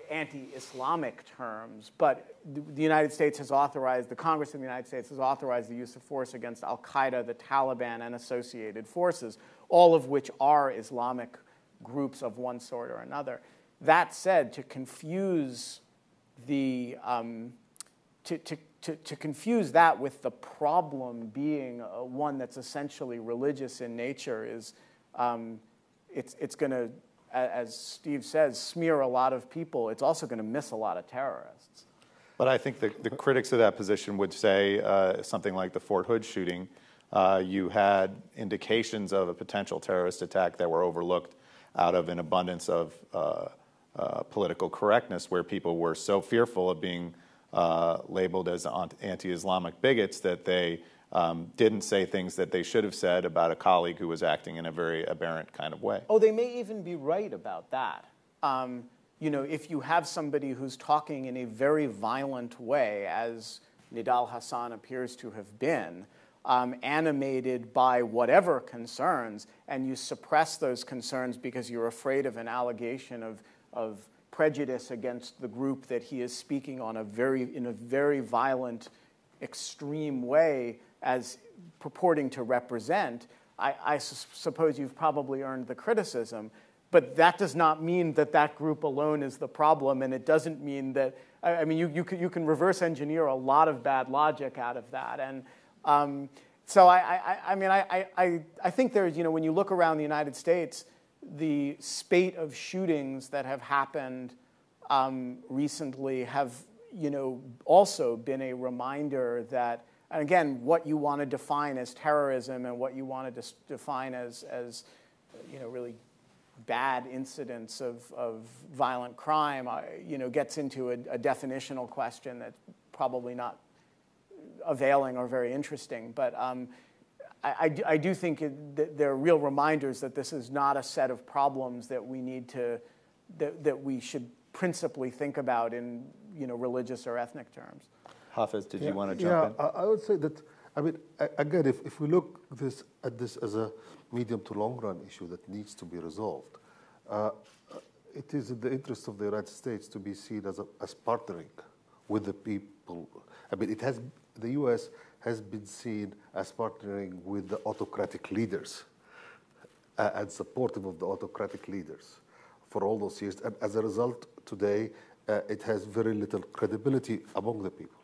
anti-Islamic terms, but the United States has authorized, the Congress of the United States has authorized the use of force against Al-Qaeda, the Taliban, and associated forces, all of which are Islamic groups of one sort or another. That said, to confuse to confuse that with the problem being one that's essentially religious in nature is it's going to, as Steve says, smear a lot of people. It's also going to miss a lot of terrorists. But I think the critics of that position would say something like the Fort Hood shooting. You had indications of a potential terrorist attack that were overlooked out of an abundance of political correctness, where people were so fearful of being labeled as anti-Islamic bigots that they didn't say things that they should have said about a colleague who was acting in a very aberrant kind of way. Oh, they may even be right about that. If you have somebody who's talking in a very violent way, as Nidal Hassan appears to have been, animated by whatever concerns, and you suppress those concerns because you're afraid of an allegation of prejudice against the group that he is speaking on in a very violent, extreme way as purporting to represent, I suppose you've probably earned the criticism. But that does not mean that that group alone is the problem, and it doesn't mean that, you can reverse engineer a lot of bad logic out of that. And so I think there's, when you look around the United States, the spate of shootings that have happened recently have, also been a reminder that, and again, what you want to define as terrorism and what you want to define as really bad incidents of violent crime, gets into a definitional question that's probably not availing or very interesting. But I do think that there are real reminders that this is not a set of problems that we need to, that we should principally think about in religious or ethnic terms. Hafiz, did you want to jump in? I would say that, again, if we look at this as a medium to long run issue that needs to be resolved, it is in the interest of the United States to be seen as partnering with the people. The U.S. has been seen as partnering with the autocratic leaders and supportive of the autocratic leaders for all those years. And as a result, today, it has very little credibility among the people.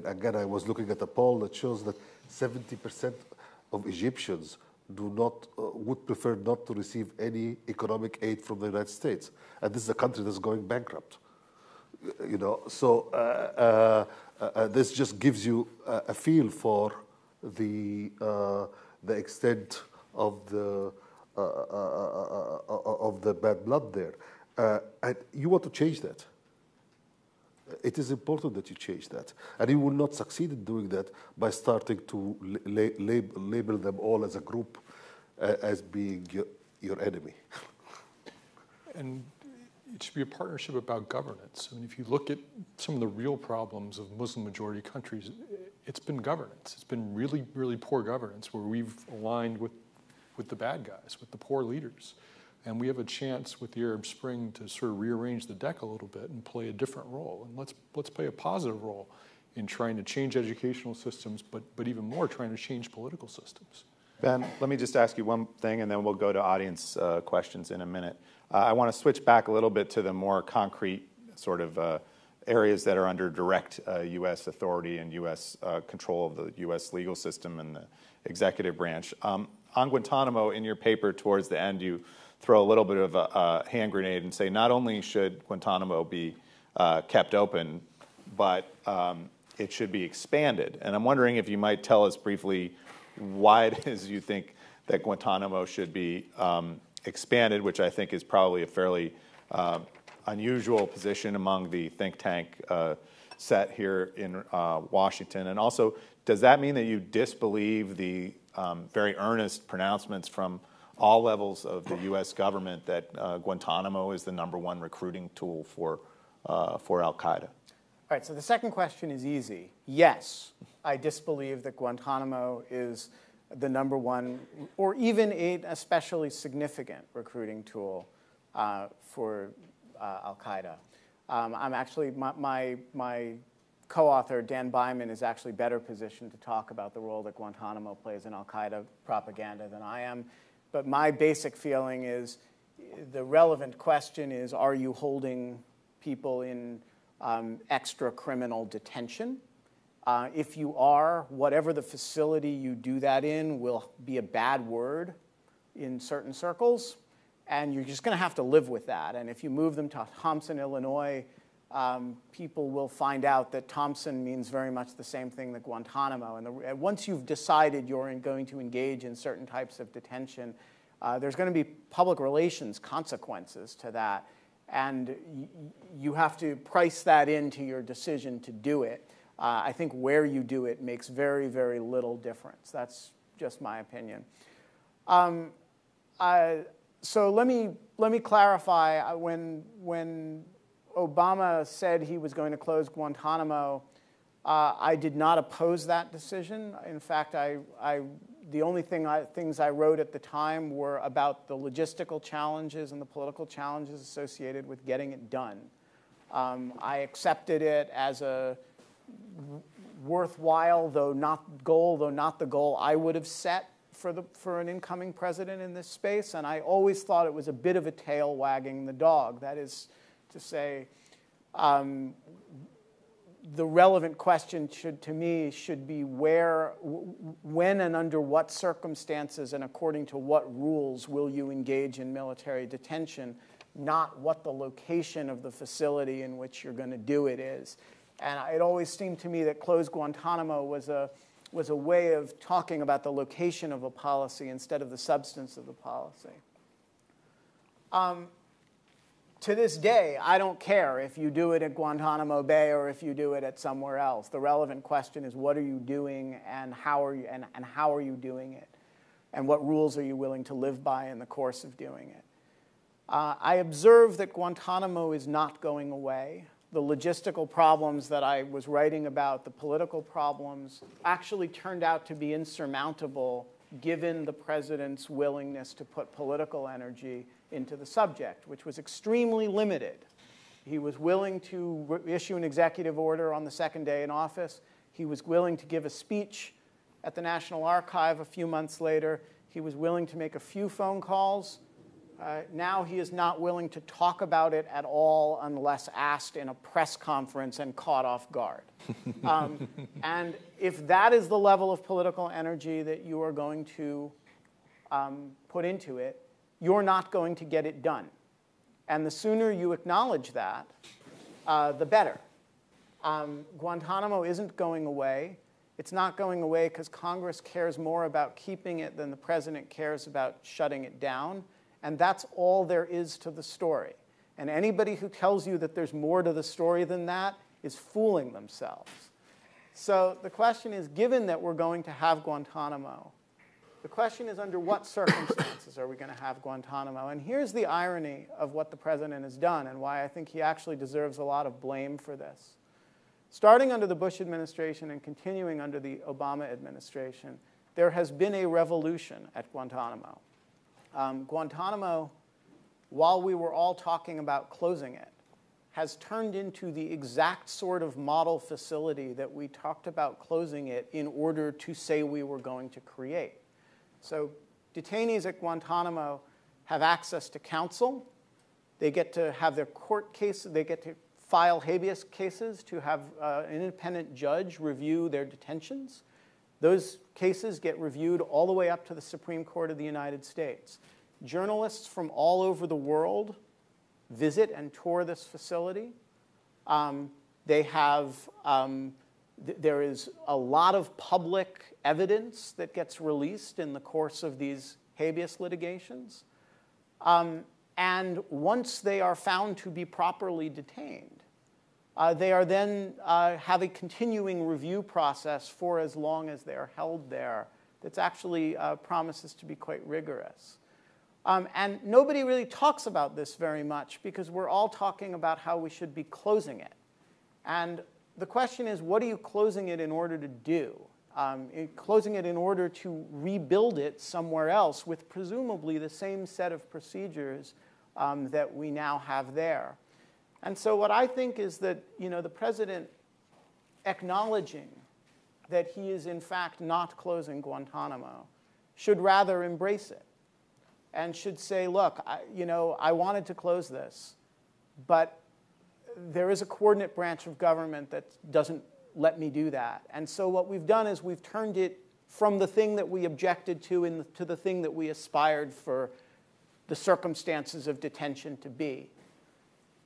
Again, I was looking at a poll that shows that 70% of Egyptians would prefer not to receive any economic aid from the United States. And this is a country that's going bankrupt. So this just gives you a feel for the extent of the bad blood there. And you want to change that. It is important that you change that. And you will not succeed in doing that by starting to label them all as a group as being your enemy. And it should be a partnership about governance. I mean, if you look at some of the real problems of Muslim-majority countries, it's been governance. It's been really, really poor governance where we've aligned with the bad guys, with the poor leaders. And we have a chance with the Arab Spring to sort of rearrange the deck a little bit and play a different role. And let's play a positive role in trying to change educational systems, but even more trying to change political systems. Ben, let me just ask you one thing, and then we'll go to audience questions in a minute. I want to switch back a little bit to the more concrete sort of areas that are under direct U.S. authority and U.S. control of the U.S. legal system and the executive branch. On Guantanamo, in your paper towards the end, you throw a little bit of a hand grenade and say not only should Guantanamo be kept open, but it should be expanded. And I'm wondering if you might tell us briefly why it is you think that Guantanamo should be expanded, which I think is probably a fairly unusual position among the think tank set here in Washington. And also, does that mean that you disbelieve the very earnest pronouncements from all levels of the U.S. government that Guantanamo is the #1 recruiting tool for al-Qaeda? All right, so the second question is easy. Yes, I disbelieve that Guantanamo is the #1 or even an especially significant recruiting tool for al-Qaeda. I'm actually, my co-author, Dan Byman, is actually better positioned to talk about the role that Guantanamo plays in al-Qaeda propaganda than I am. But my basic feeling is the relevant question is, are you holding people in extra criminal detention? If you are, whatever the facility you do that in will be a bad word in certain circles, and you're just going to have to live with that. And if you move them to Thompson, Illinois, people will find out that Thompson means very much the same thing that Guantanamo. And once you've decided you're going to engage in certain types of detention, there's going to be public relations consequences to that. And you have to price that into your decision to do it. I think where you do it makes very, very little difference. That's just my opinion. So let me clarify. When Obama said he was going to close Guantanamo, I did not oppose that decision. In fact, the only things I wrote at the time were about the logistical challenges and the political challenges associated with getting it done. I accepted it as a worthwhile, though not the goal I would have set for an incoming president in this space. And I always thought it was a bit of a tail wagging the dog. That is to say, the relevant question to me should be when and under what circumstances and according to what rules will you engage in military detention, not what the location of the facility in which you're going to do it is. And it always seemed to me that close Guantanamo was a way of talking about the location of a policy instead of the substance of the policy. To this day, I don't care if you do it at Guantanamo Bay or if you do it at somewhere else. The relevant question is, what are you doing and how are you doing it? And what rules are you willing to live by in the course of doing it? I observe that Guantanamo is not going away. The logistical problems that I was writing about, the political problems, actually turned out to be insurmountable given the president's willingness to put political energy into the subject, which was extremely limited. He was willing to issue an executive order on the second day in office. He was willing to give a speech at the National Archive a few months later. He was willing to make a few phone calls. Now he is not willing to talk about it at all unless asked in a press conference and caught off guard. And if that is the level of political energy that you are going to put into it, you're not going to get it done. And the sooner you acknowledge that, the better. Guantanamo isn't going away. It's not going away because Congress cares more about keeping it than the president cares about shutting it down. And that's all there is to the story. And anybody who tells you that there's more to the story than that is fooling themselves. So the question is, given that we're going to have Guantanamo, The question is, under what circumstances are we going to have Guantanamo? And here's the irony of what the president has done and why I think he actually deserves a lot of blame for this. Starting under the Bush administration and continuing under the Obama administration, there has been a revolution at Guantanamo. Guantanamo, while we were all talking about closing it, has turned into the exact sort of model facility that we talked about closing it in order to say we were going to create. So detainees at Guantanamo have access to counsel. They get to have their court cases. They get to file habeas cases to have an independent judge review their detentions. Those cases get reviewed all the way up to the Supreme Court of the United States. Journalists from all over the world visit and tour this facility. There is a lot of public evidence that gets released in the course of these habeas litigations. And once they are found to be properly detained, they are then have a continuing review process for as long as they are held there that's actually promises to be quite rigorous. And nobody really talks about this very much because we're all talking about how we should be closing it. And the question is, what are you closing it in order to do? Closing it in order to rebuild it somewhere else with presumably the same set of procedures that we now have there. And so what I think is that the president acknowledging that he is in fact not closing Guantanamo should rather embrace it and should say, look, I wanted to close this, but there is a coordinate branch of government that doesn't let me do that. And so what we've done is we've turned it from the thing that we objected to to the thing that we aspired for the circumstances of detention to be.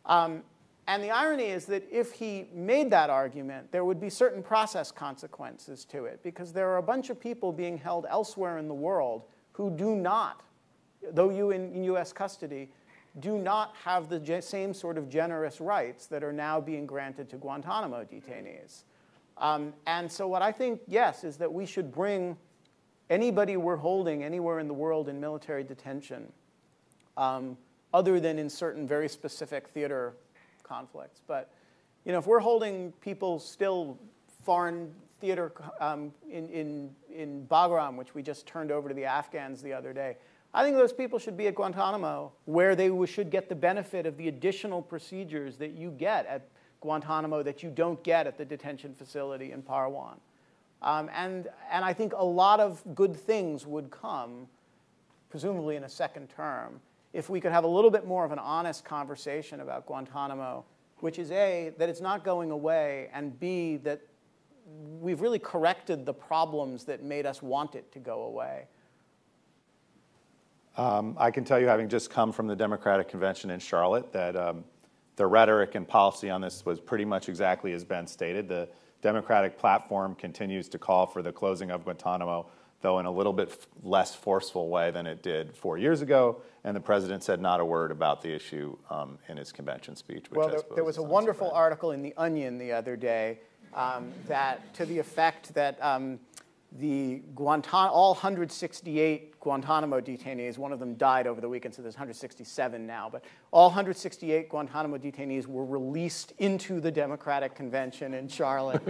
And the irony is that if he made that argument, there would be certain process consequences to it, because there are a bunch of people being held elsewhere in the world who do not, though you in US custody, do not have the same sort of generous rights that are now being granted to Guantanamo detainees. And so what I think, yes, is that we should bring anybody we're holding anywhere in the world in military detention, other than in certain very specific theater conflicts. But if we're holding people still foreign theater in Bagram, which we just turned over to the Afghans the other day, I think those people should be at Guantanamo, where they should get the benefit of the additional procedures that you get at Guantanamo that you don't get at the detention facility in Parwan. And I think a lot of good things would come, presumably in a second term, if we could have a little bit more of an honest conversation about Guantanamo, which is A, that it's not going away, and B, that we've really corrected the problems that made us want it to go away. I can tell you, having just come from the Democratic Convention in Charlotte, that the rhetoric and policy on this was pretty much exactly as Ben stated. The Democratic platform continues to call for the closing of Guantanamo, though in a little bit less forceful way than it did 4 years ago. And the president said not a word about the issue in his convention speech. Which well, there was a wonderful article in The Onion the other day that to the effect that all 168 Guantanamo detainees, one of them died over the weekend, so there's 167 now, but all 168 Guantanamo detainees were released into the Democratic Convention in Charlotte.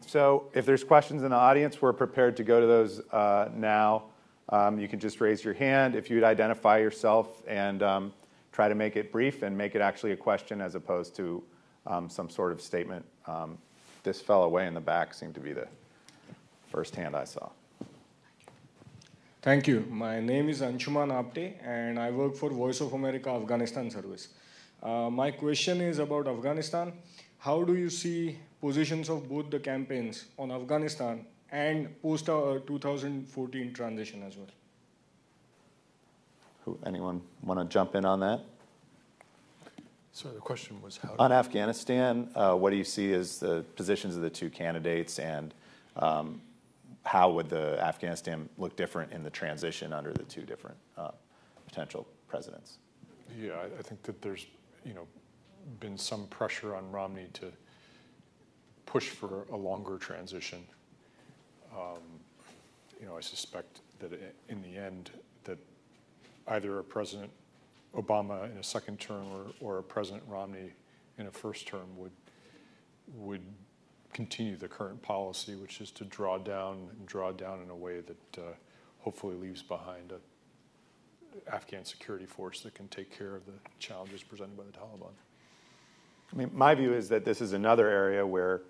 So if there's questions in the audience, we're prepared to go to those now. You can just raise your hand if you'd identify yourself and try to make it brief and make it actually a question as opposed to some sort of statement. This fellow way in the back seemed to be the first hand I saw. Thank you. My name is Anshuman Apte, and I work for Voice of America Afghanistan Service. My question is about Afghanistan. How do you see positions of both the campaigns on Afghanistan and post-2014 transition as well? Anyone want to jump in on that? So the question was how... On Afghanistan, what do you see as the positions of the two candidates, and how would the Afghanistan look different in the transition under the two different potential presidents? Yeah, I think that there's been some pressure on Romney to push for a longer transition. I suspect that in the end that either a President Obama in a second term or a President Romney in a first term would continue the current policy, which is to draw down in a way that hopefully leaves behind an Afghan security force that can take care of the challenges presented by the Taliban. I mean, my view is that this is another area where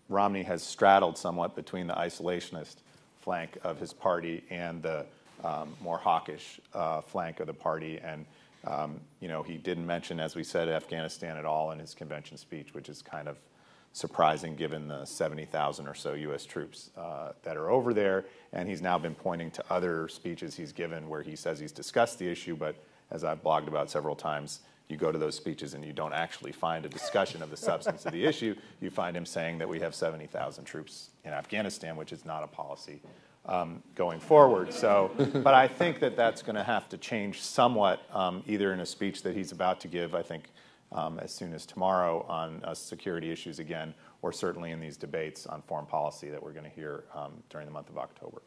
Romney has straddled somewhat between the isolationist flank of his party and the more hawkish flank of the party. And, he didn't mention, as we said, Afghanistan at all in his convention speech, which is kind of surprising given the 70,000 or so U.S. troops that are over there. And he's now been pointing to other speeches he's given where he says he's discussed the issue, but as I've blogged about several times, you go to those speeches and you don't actually find a discussion of the substance of the issue. You find him saying that we have 70,000 troops in Afghanistan, which is not a policy going forward. So, but I think that that's going to have to change somewhat, either in a speech that he's about to give, I think, as soon as tomorrow on security issues again, or certainly in these debates on foreign policy that we're going to hear during the month of October.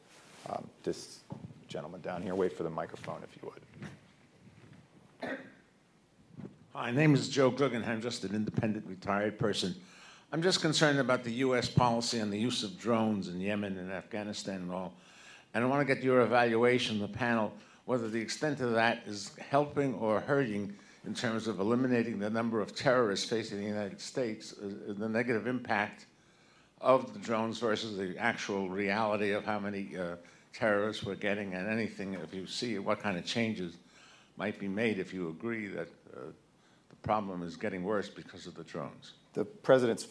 This gentleman down here, wait for the microphone if you would. Hi, my name is Joe Guggenheim, just an independent retired person. I'm just concerned about the U.S. policy on the use of drones in Yemen and Afghanistan and all. And I want to get your evaluation, the panel, whether the extent of that is helping or hurting in terms of eliminating the number of terrorists facing the United States, the negative impact of the drones versus the actual reality of how many terrorists we're getting, and anything, if you see what kind of changes might be made if you agree that the problem is getting worse because of the drones. The president's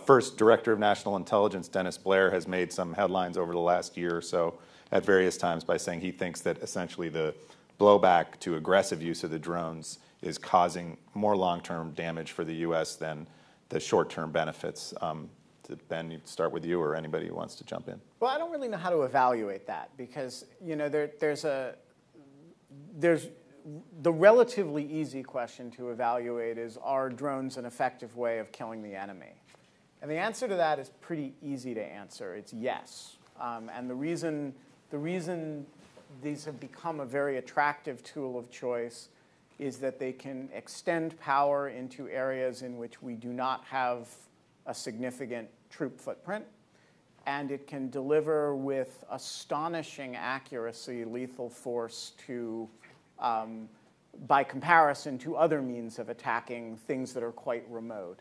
first director of national intelligence, Dennis Blair, has made some headlines over the last year or so at various times by saying he thinks that essentially the blowback to aggressive use of the drones is causing more long-term damage for the U.S. than the short-term benefits. Ben, start with you or anybody who wants to jump in. Well, I don't really know how to evaluate that because, there's the relatively easy question to evaluate is, are drones an effective way of killing the enemy? And the answer to that is pretty easy to answer. It's yes. And the reason these have become a very attractive tool of choice is that they can extend power into areas in which we do not have a significant troop footprint. And it can deliver with astonishing accuracy lethal force to by comparison to other means of attacking things that are quite remote,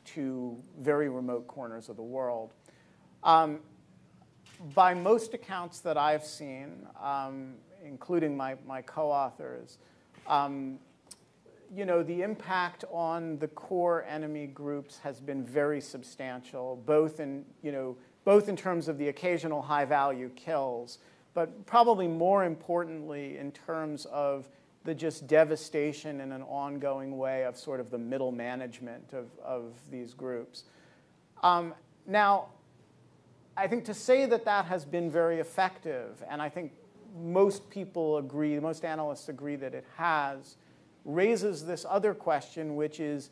to very remote corners of the world. By most accounts that I've seen, including my co-authors, the impact on the core enemy groups has been very substantial, both in terms of the occasional high-value kills, but probably more importantly in terms of the just devastation in an ongoing way of sort of the middle management of these groups. Now, I think to say that that has been very effective, and I think most people agree, most analysts agree that it has, raises this other question, which is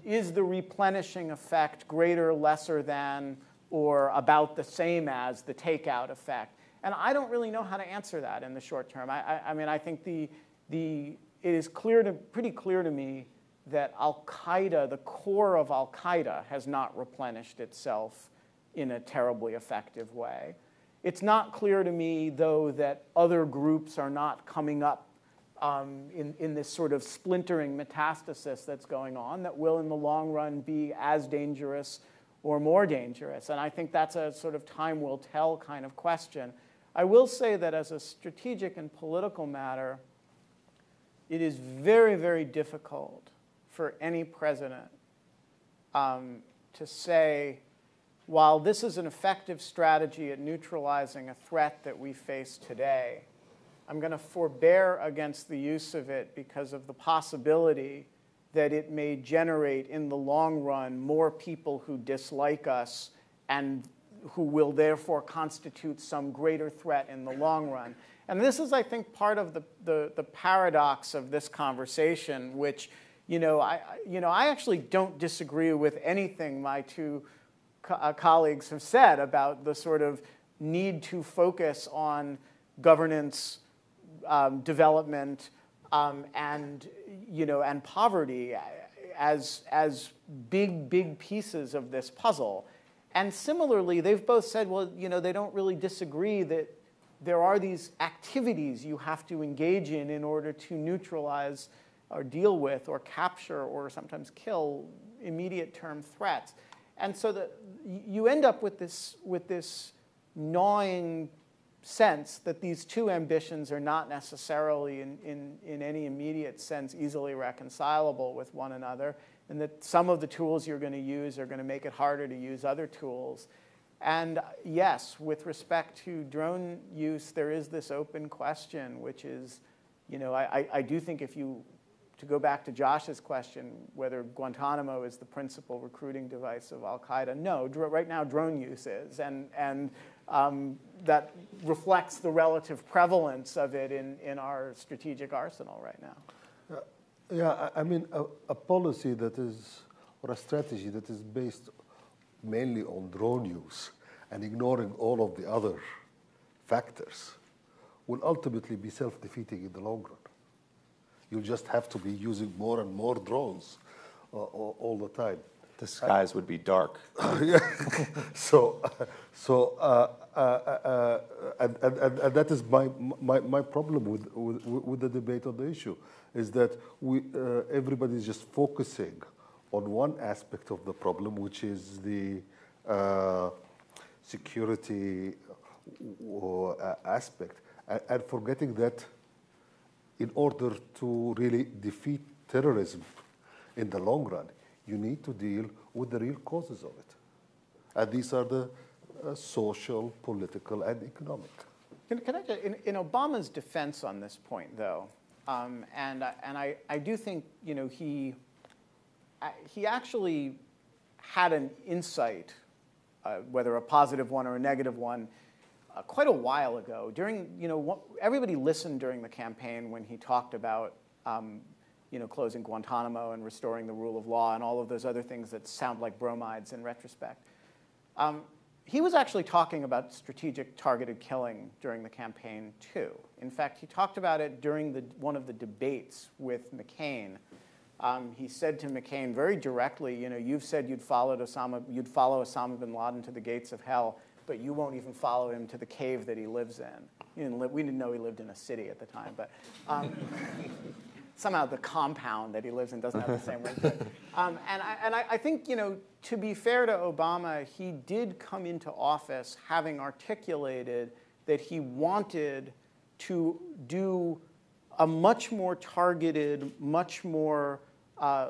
the replenishing effect greater, lesser than, or about the same as the takeout effect? And I don't really know how to answer that in the short term. I mean, I think it is pretty clear to me that Al-Qaeda, the core of Al-Qaeda, has not replenished itself in a terribly effective way. It's not clear to me, though, that other groups are not coming up in this sort of splintering metastasis that's going on that will, in the long run, be as dangerous or more dangerous. And I think that's a sort of time will tell kind of question. I will say that as a strategic and political matter, it is very, very difficult for any president to say, while this is an effective strategy at neutralizing a threat that we face today, I'm going to forbear against the use of it because of the possibility that it may generate in the long run more people who dislike us and who will therefore constitute some greater threat in the long run. And this is, I think, part of the paradox of this conversation, which, I actually don't disagree with anything my two colleagues have said about the sort of need to focus on governance, development, and poverty as big pieces of this puzzle. And similarly, they've both said, well, they don't really disagree that there are these activities you have to engage in order to neutralize or deal with or capture or sometimes kill immediate term threats. And so that you end up with this gnawing sense that these two ambitions are not necessarily in any immediate sense easily reconcilable with one another, and that some of the tools you're going to use are going to make it harder to use other tools. And yes, with respect to drone use, there is this open question, which is, I do think to go back to Josh's question, whether Guantanamo is the principal recruiting device of al-Qaeda, no, right now drone use is, and that reflects the relative prevalence of it in our strategic arsenal right now. Yeah, I mean, a policy that is, or a strategy that is based mainly on drone use and ignoring all of the other factors will ultimately be self-defeating in the long run. You'll just have to be using more and more drones all the time. The skies would be dark. Yeah. And that is my problem with the debate on the issue, is that everybody is just focusing on one aspect of the problem, which is the security aspect, and forgetting that in order to really defeat terrorism in the long run, you need to deal with the real causes of it. And these are the social, political, and economic. Can I just, in Obama's defense on this point, though, and I do think he actually had an insight, whether a positive one or a negative one, quite a while ago. Everybody listened during the campaign when he talked about closing Guantanamo and restoring the rule of law and all of those other things that sound like bromides in retrospect. He was actually talking about strategic targeted killing during the campaign too. In fact, he talked about it during one of the debates with McCain. He said to McCain very directly, you've said you'd follow Osama bin Laden to the gates of hell, but you won't even follow him to the cave that he lives in. We didn't know he lived in a city at the time, but somehow the compound that he lives in doesn't have the same ring to it. And I think, to be fair to Obama, he did come into office having articulated that he wanted to do a much more targeted, much more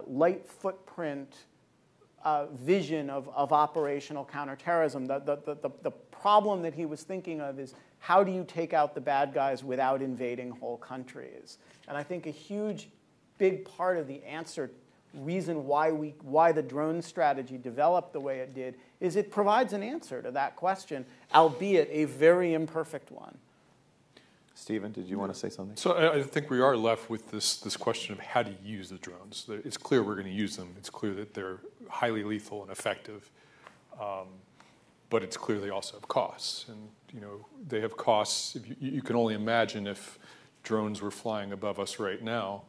light footprint vision of operational counterterrorism. The problem that he was thinking of is, how do you take out the bad guys without invading whole countries? And I think a big part of the reason why the drone strategy developed the way it did is it provides an answer to that question, albeit a very imperfect one. Stephen, did you want to say something? So I think we are left with this question of how to use the drones. It's clear we're going to use them. It's clear that they're highly lethal and effective, but it's clear they also have costs. And they have costs. You can only imagine if drones were flying above us right now,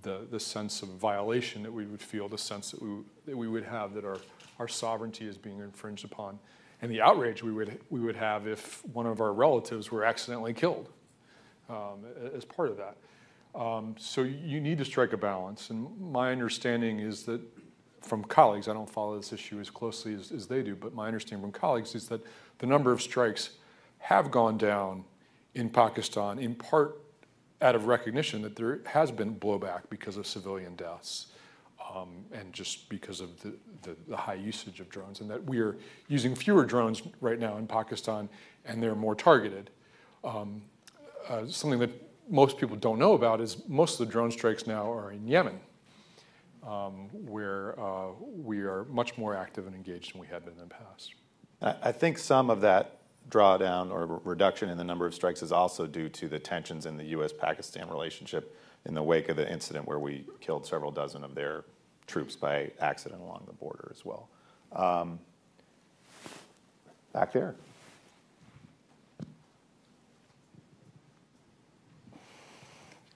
the sense of violation that we would feel, the sense that we would have that our sovereignty is being infringed upon, and the outrage we would have if one of our relatives were accidentally killed. As part of that. So you need to strike a balance. And my understanding is that from colleagues, I don't follow this issue as closely as they do, but my understanding from colleagues is that the number of strikes have gone down in Pakistan, in part out of recognition that there has been blowback because of civilian deaths and just because of the high usage of drones, and that we are using fewer drones right now in Pakistan, and they're more targeted. Something that most people don't know about is most of the drone strikes now are in Yemen, where we are much more active and engaged than we had been in the past. I think some of that drawdown or reduction in the number of strikes is also due to the tensions in the U.S.-Pakistan relationship in the wake of the incident where we killed several dozen of their troops by accident along the border as well. Back there.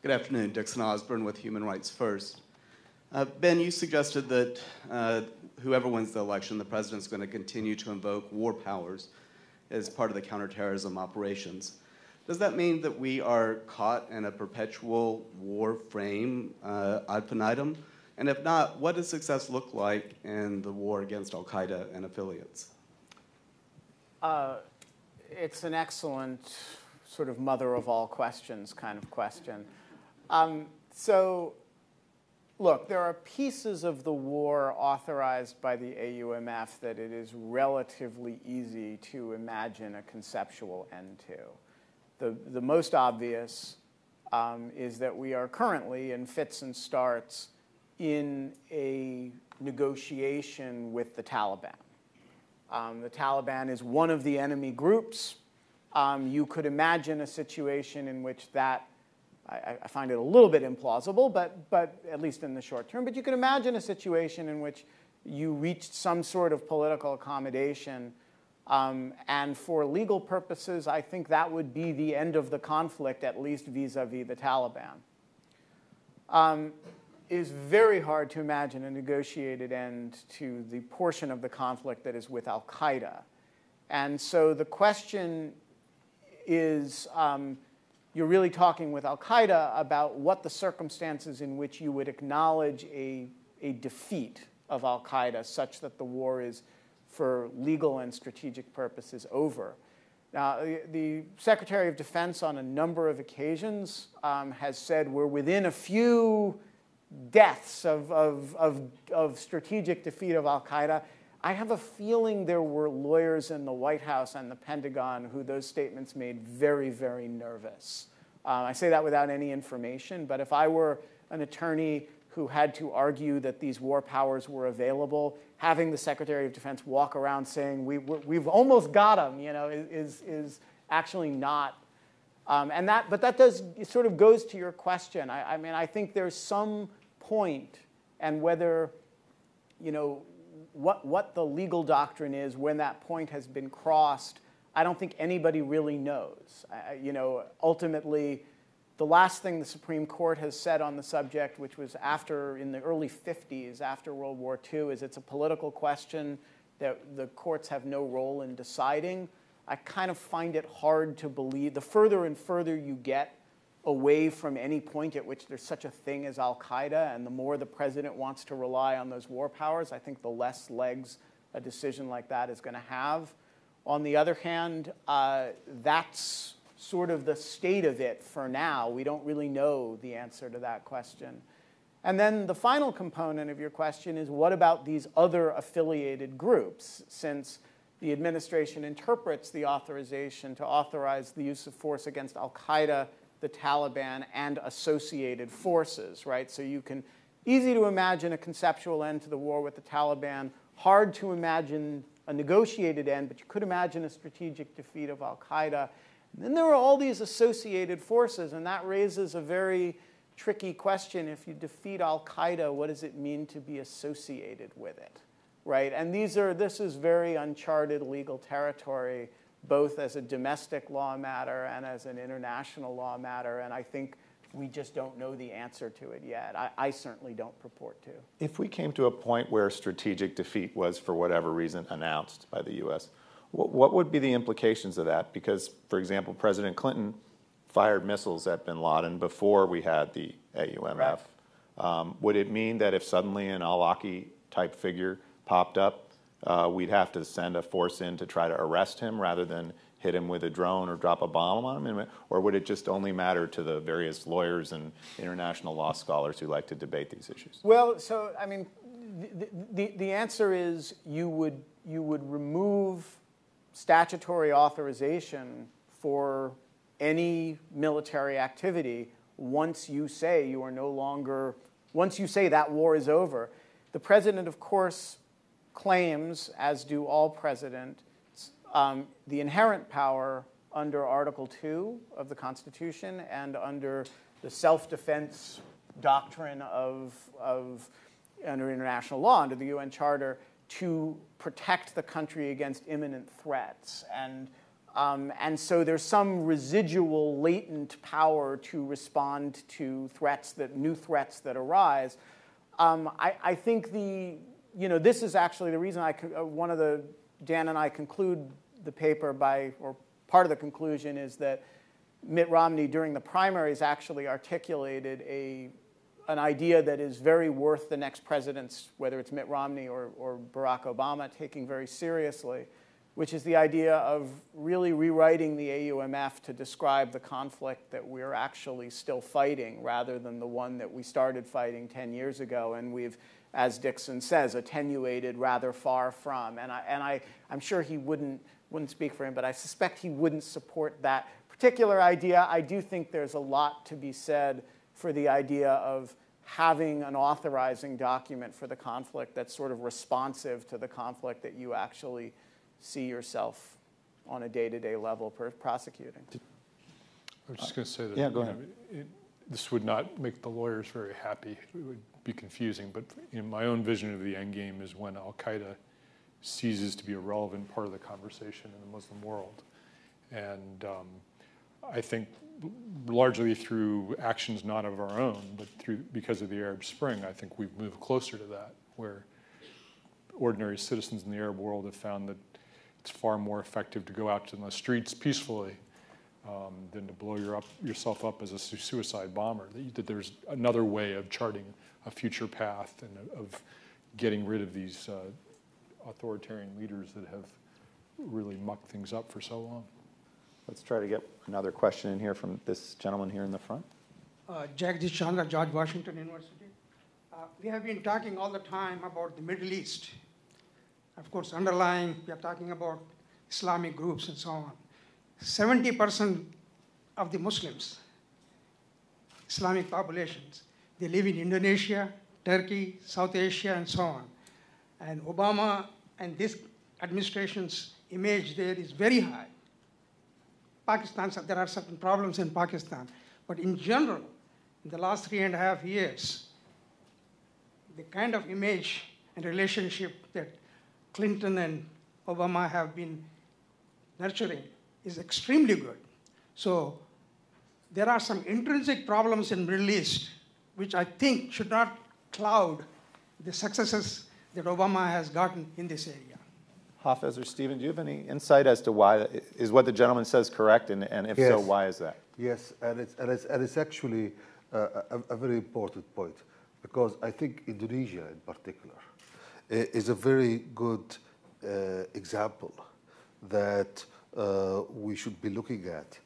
Good afternoon, Dixon Osborne with Human Rights First. Ben, you suggested that whoever wins the election, the president's going to continue to invoke war powers as part of the counterterrorism operations. Does that mean that we are caught in a perpetual war frame ad infinitum? And if not, what does success look like in the war against al-Qaeda and affiliates? It's an excellent sort of mother of all questions kind of question. So, look, there are pieces of the war authorized by the AUMF that it is relatively easy to imagine a conceptual end to. The most obvious is that we are currently in fits and starts in a negotiation with the Taliban. The Taliban is one of the enemy groups. You could imagine a situation in which that, I find it a little bit implausible, but at least in the short term, but you could imagine a situation in which you reached some sort of political accommodation, and for legal purposes, I think that would be the end of the conflict, at least vis-a-vis the Taliban. It is very hard to imagine a negotiated end to the portion of the conflict that is with al-Qaeda. And so the question is, you're really talking with al-Qaeda about what the circumstances in which you would acknowledge a defeat of al-Qaeda such that the war is, for legal and strategic purposes, over. Now, the Secretary of Defense on a number of occasions has said we're within a few deaths of strategic defeat of al-Qaeda. I have a feeling there were lawyers in the White House and the Pentagon who those statements made very, very nervous. I say that without any information, but if I were an attorney who had to argue that these war powers were available, having the Secretary of Defense walk around saying we've almost got them, you know, is actually not. But that does, it sort of goes to your question. I mean, I think there's some point, and whether, you know, what the legal doctrine is when that point has been crossed, I don't think anybody really knows. You know, ultimately, the last thing the Supreme Court has said on the subject, which was in the early 50s, after World War II, is it's a political question that the courts have no role in deciding. I kind of find it hard to believe. The further and further you get away from any point at which there's such a thing as al-Qaeda, and the more the president wants to rely on those war powers, I think the less legs a decision like that is going to have. On the other hand, that's sort of the state of it for now. We don't really know the answer to that question. And then the final component of your question is, what about these other affiliated groups? Since the administration interprets the authorization to authorize the use of force against al-Qaeda, the Taliban, and associated forces, right? So you can, easy to imagine a conceptual end to the war with the Taliban, hard to imagine a negotiated end, but you could imagine a strategic defeat of al-Qaeda. And then there are all these associated forces, and that raises a very tricky question. If you defeat al-Qaeda, what does it mean to be associated with it, right? And this is very uncharted legal territory, both as a domestic law matter and as an international law matter, and I think we just don't know the answer to it yet. I certainly don't purport to. If we came to a point where strategic defeat was, for whatever reason, announced by the U.S., what would be the implications of that? Because, for example, President Clinton fired missiles at bin Laden before we had the AUMF. Right. Would it mean that if suddenly an al-Awlaki type figure popped up, we'd have to send a force in to try to arrest him rather than hit him with a drone or drop a bomb on him? Or would it just only matter to the various lawyers and international law scholars who like to debate these issues? Well, so, I mean, the answer is you would remove statutory authorization for any military activity once you say you are no longer, once you say that war is over. The president, of course, claims, as do all presidents, the inherent power under Article 2 of the Constitution and under the self-defense doctrine under international law, under the UN Charter, to protect the country against imminent threats. And so there's some residual latent power to respond to new threats that arise. I think this is actually the reason Dan and I conclude the paper or part of the conclusion is that Mitt Romney during the primaries actually articulated an idea that is very worth the next president's, whether it's Mitt Romney or Barack Obama, taking very seriously, which is the idea of really rewriting the AUMF to describe the conflict that we're actually still fighting rather than the one that we started fighting 10 years ago and we've, as Dixon says, attenuated rather far from. And I'm sure he wouldn't speak for him, but I suspect he wouldn't support that particular idea. I do think there's a lot to be said for the idea of having an authorizing document for the conflict that's sort of responsive to the conflict that you actually see yourself on a day-to-day level prosecuting. I was just going to say that go ahead. This would not make the lawyers very happy. It would be confusing, but my own vision of the end game is when Al-Qaeda ceases to be a relevant part of the conversation in the Muslim world. And I think largely through actions not of our own, but because of the Arab Spring, I think we've moved closer to that, where ordinary citizens in the Arab world have found that it's far more effective to go out to the streets peacefully than to blow yourself up as a suicide bomber. That there's another way of charting a future path and of getting rid of these authoritarian leaders that have really mucked things up for so long. Let's try to get another question in here from this gentleman here in the front. Jagdish Chandra, George Washington University. We have been talking all the time about the Middle East. Of course, underlying, we are talking about Islamic groups and so on. 70% of the Muslims, Islamic populations, they live in Indonesia, Turkey, South Asia, and so on. And Obama and this administration's image there is very high. Pakistan, there are certain problems in Pakistan. But in general, in the last 3.5 years, the kind of image and relationship that Clinton and Obama have been nurturing is extremely good. So there are some intrinsic problems in the Middle East which I think should not cloud the successes that Obama has gotten in this area. Hafez or Stephen, do you have any insight as to why, is what the gentleman says correct, and if Yes. so, why is that? Yes, and it's actually a very important point, because I think Indonesia in particular is a very good example that we should be looking at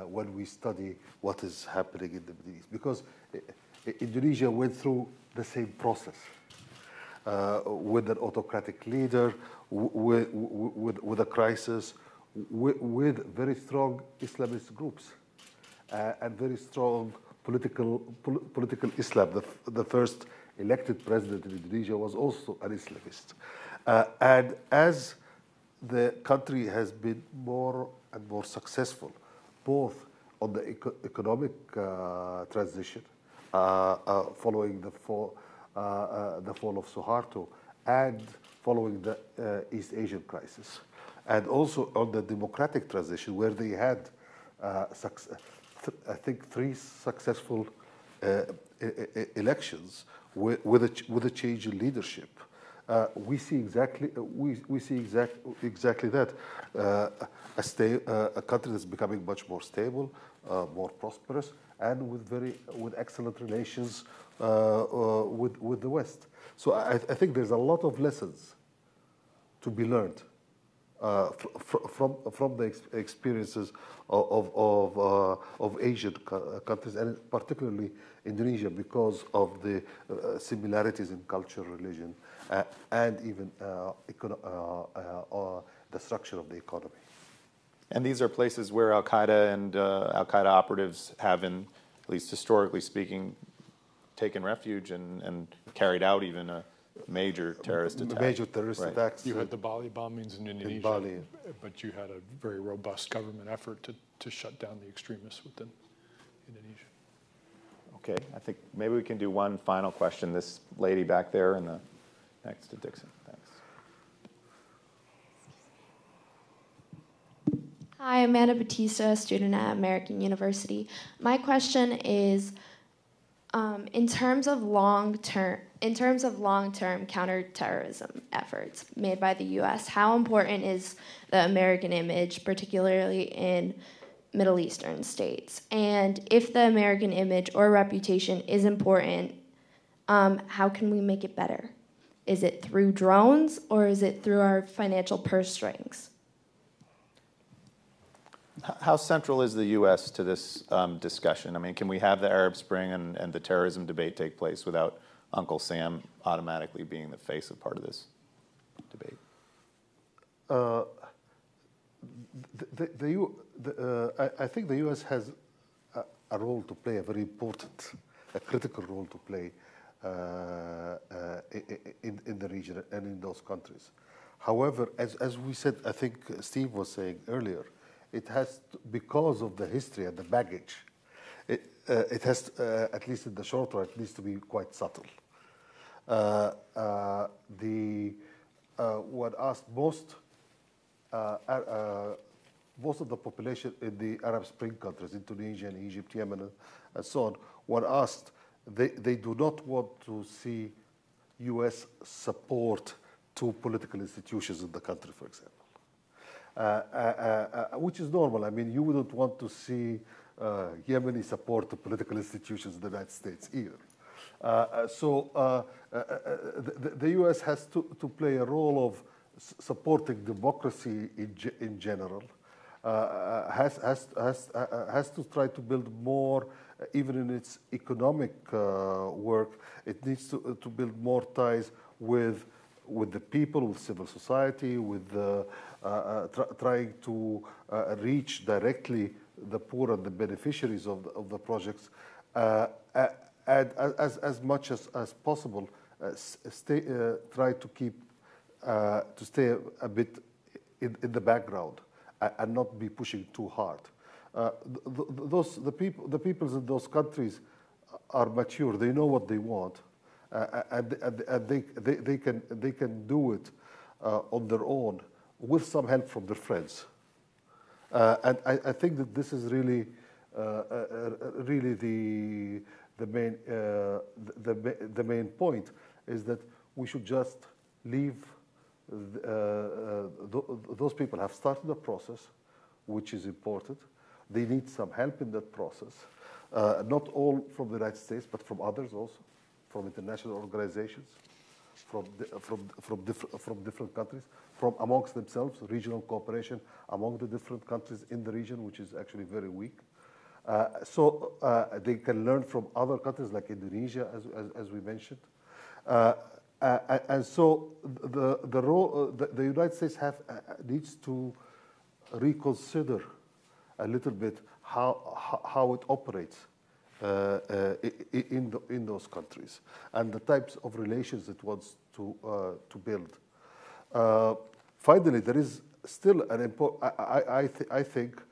when we study what is happening in the Middle East, because Indonesia went through the same process with an autocratic leader, with a crisis, with very strong Islamist groups and very strong political Islam. The first elected president in Indonesia was also an Islamist. And as the country has been more and more successful, both on the economic transition following the fall of Suharto and following the East Asian crisis, and also on the democratic transition, where they had, I think, 3 successful elections with a change in leadership. We see exactly that a country that's becoming much more stable, more prosperous, and with excellent relations with the West. So I think there's a lot of lessons to be learned from the experiences of Asian countries, and particularly Indonesia, because of the similarities in culture, religion, and even the structure of the economy. And these are places where Al-Qaeda and Al-Qaeda operatives have, at least historically speaking, taken refuge and carried out even a major terrorist attack. Major terrorist attacks. You had the Bali bombings in Indonesia, Bali. but you had a very robust government effort to shut down the extremists within Indonesia. Okay, I think maybe we can do one final question. This lady back there and the next to Dixon. Thanks. Hi, I'm Amanda Batista, a student at American University. My question is, in terms of long-term counterterrorism efforts made by the U.S., how important is the American image, particularly in Middle Eastern states? And if the American image or reputation is important, how can we make it better? Is it through drones, or is it through our financial purse strings? How central is the U.S. to this discussion? I mean, can we have the Arab Spring and the terrorism debate take place without Uncle Sam automatically being the face of part of this debate? I think the U.S. has a role to play, a very important, a critical role to play in the region and in those countries. However, as we said, I think Steve was saying earlier, it has, because of the history and the baggage, it has, at least in the short run, it needs to be quite subtle. What asked most of the population in the Arab Spring countries, in Tunisia and Egypt, Yemen, and so on, when asked, they do not want to see U.S. support to political institutions in the country, for example. Which is normal. I mean, you wouldn't want to see Yemeni support to political institutions in the United States either. The U.S. has to play a role of supporting democracy in general, has to try to build more, even in its economic work. It needs to build more ties with the people, with civil society, with trying to reach directly the poor and the beneficiaries of the projects, and as much as possible, try to stay a bit in the background and not be pushing too hard. The peoples in those countries are mature. They know what they want. And they can do it on their own with some help from their friends. And I think that this is really the main point, is that we should just leave. Those people have started a process, which is important. They need some help in that process, not all from the United States, but from others also, from international organizations, from different countries, from amongst themselves, regional cooperation among the different countries in the region, which is actually very weak. So they can learn from other countries like Indonesia, as we mentioned. And so the role the United States needs to reconsider a little bit how it operates in those countries and the types of relations it wants to build. Finally, there is still an important. I think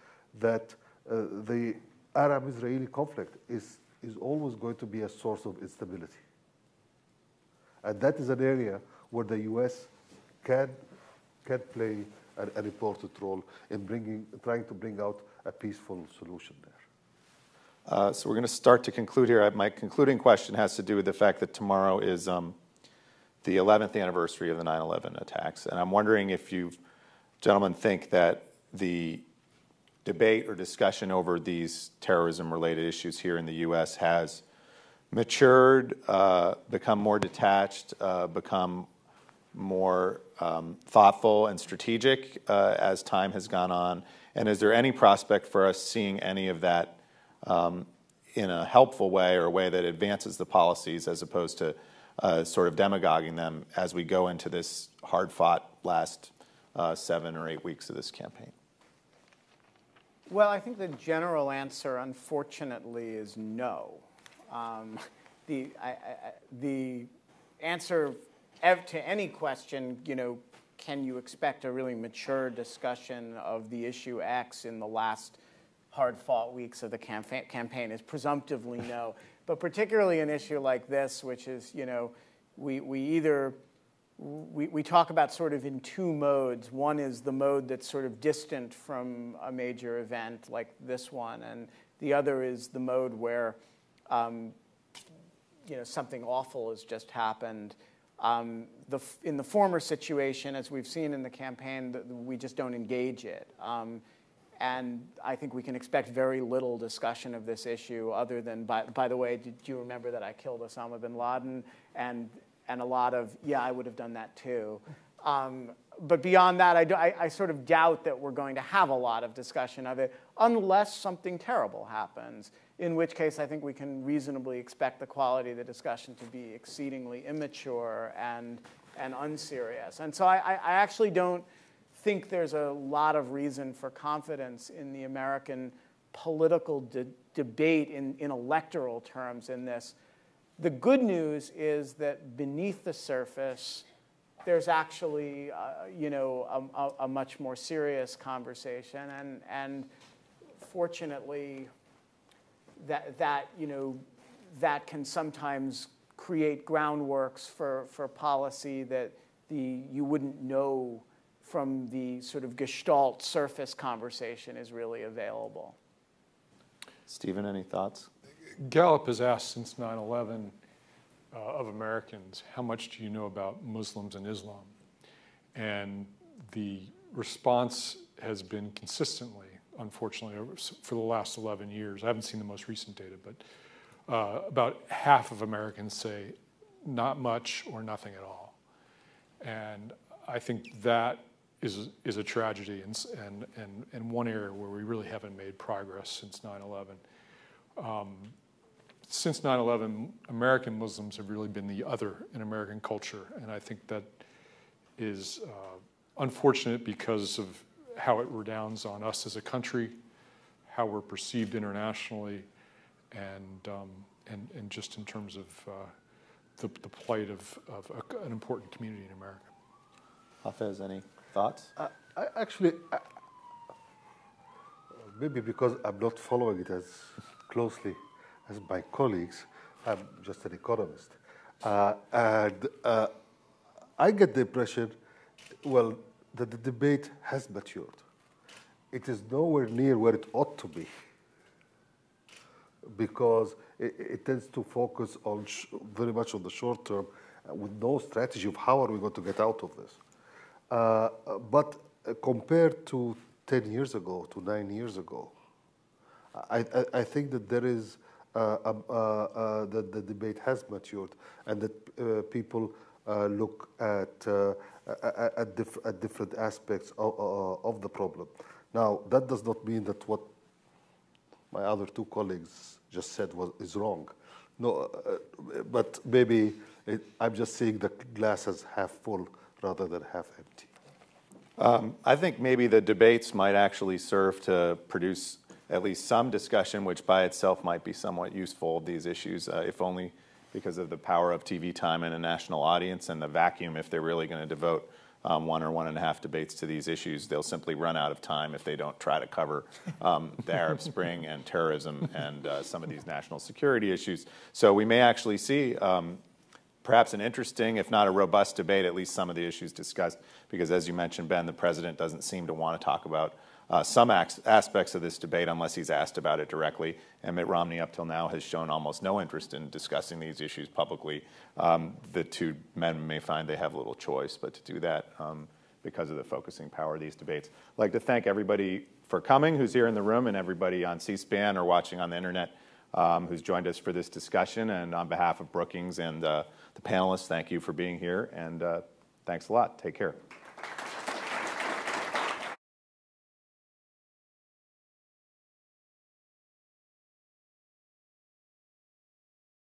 that the Arab-Israeli conflict is always going to be a source of instability. And that is an area where the U.S. can play an important role in trying to bring out a peaceful solution there. So we're going to start to conclude here. My concluding question has to do with the fact that tomorrow is the 11th anniversary of the 9/11 attacks. And I'm wondering if you gentlemen think that the debate or discussion over these terrorism-related issues here in the U.S. has matured, become more detached, become more thoughtful and strategic as time has gone on? And is there any prospect for us seeing any of that in a helpful way, or a way that advances the policies as opposed to sort of demagoguing them as we go into this hard-fought last 7 or 8 weeks of this campaign? Well, I think the general answer, unfortunately, is no. The answer to any question, can you expect a really mature discussion of the issue X in the last hard-fought weeks of the campaign is presumptively no. But particularly an issue like this, which is, we either we talk about sort of in two modes. One is the mode that's sort of distant from a major event like this one, and the other is the mode where something awful has just happened. In the former situation, as we've seen in the campaign, we just don't engage it. And I think we can expect very little discussion of this issue other than, by the way, did you remember that I killed Osama bin Laden? And a lot of, yeah, I would have done that too. But beyond that, I sort of doubt that we're going to have a lot of discussion of it unless something terrible happens, in which case I think we can reasonably expect the quality of the discussion to be exceedingly immature and unserious. And so I actually don't think there's a lot of reason for confidence in the American political debate in electoral terms in this. The good news is that beneath the surface, there's actually, a much more serious conversation, and fortunately, that can sometimes create groundworks for policy that you wouldn't know from the sort of gestalt surface conversation is really available. Stephen, any thoughts? Gallup has asked since 9/11 of Americans, how much do you know about Muslims and Islam? And the response has been consistently, unfortunately, for the last 11 years. I haven't seen the most recent data, but about half of Americans say not much or nothing at all. And I think that is a tragedy and one area where we really haven't made progress since 9/11. Since 9/11, American Muslims have really been the other in American culture, and I think that is unfortunate because of how it redounds on us as a country, how we're perceived internationally, and just in terms of the plight of an important community in America. Hafez, any thoughts? Maybe because I'm not following it as closely as my colleagues, I'm just an economist. And I get the impression, well, that the debate has matured. It is nowhere near where it ought to be, because it tends to focus on very much on the short term with no strategy of how are we going to get out of this. But compared to 10 years ago, to 9 years ago, I think that there is that the debate has matured, and that people look at different aspects of the problem. Now, that does not mean that what my other two colleagues just said is wrong. No, but maybe I'm just seeing the glass as half full rather than half empty. I think maybe the debates might actually serve to produce at least some discussion, which by itself might be somewhat useful of these issues, if only because of the power of TV time and a national audience and the vacuum. If they're really going to devote 1 or 1.5 debates to these issues, they'll simply run out of time if they don't try to cover the Arab Spring and terrorism and some of these national security issues. So we may actually see perhaps an interesting, if not a robust debate, at least some of the issues discussed, because as you mentioned, Ben, the president doesn't seem to want to talk about some aspects of this debate unless he's asked about it directly, and Mitt Romney up till now has shown almost no interest in discussing these issues publicly. The two men may find they have little choice but to do that because of the focusing power of these debates. I'd like to thank everybody for coming who's here in the room, and everybody on C-SPAN or watching on the internet who's joined us for this discussion. And on behalf of Brookings and the panelists, thank you for being here, and thanks a lot. Take care.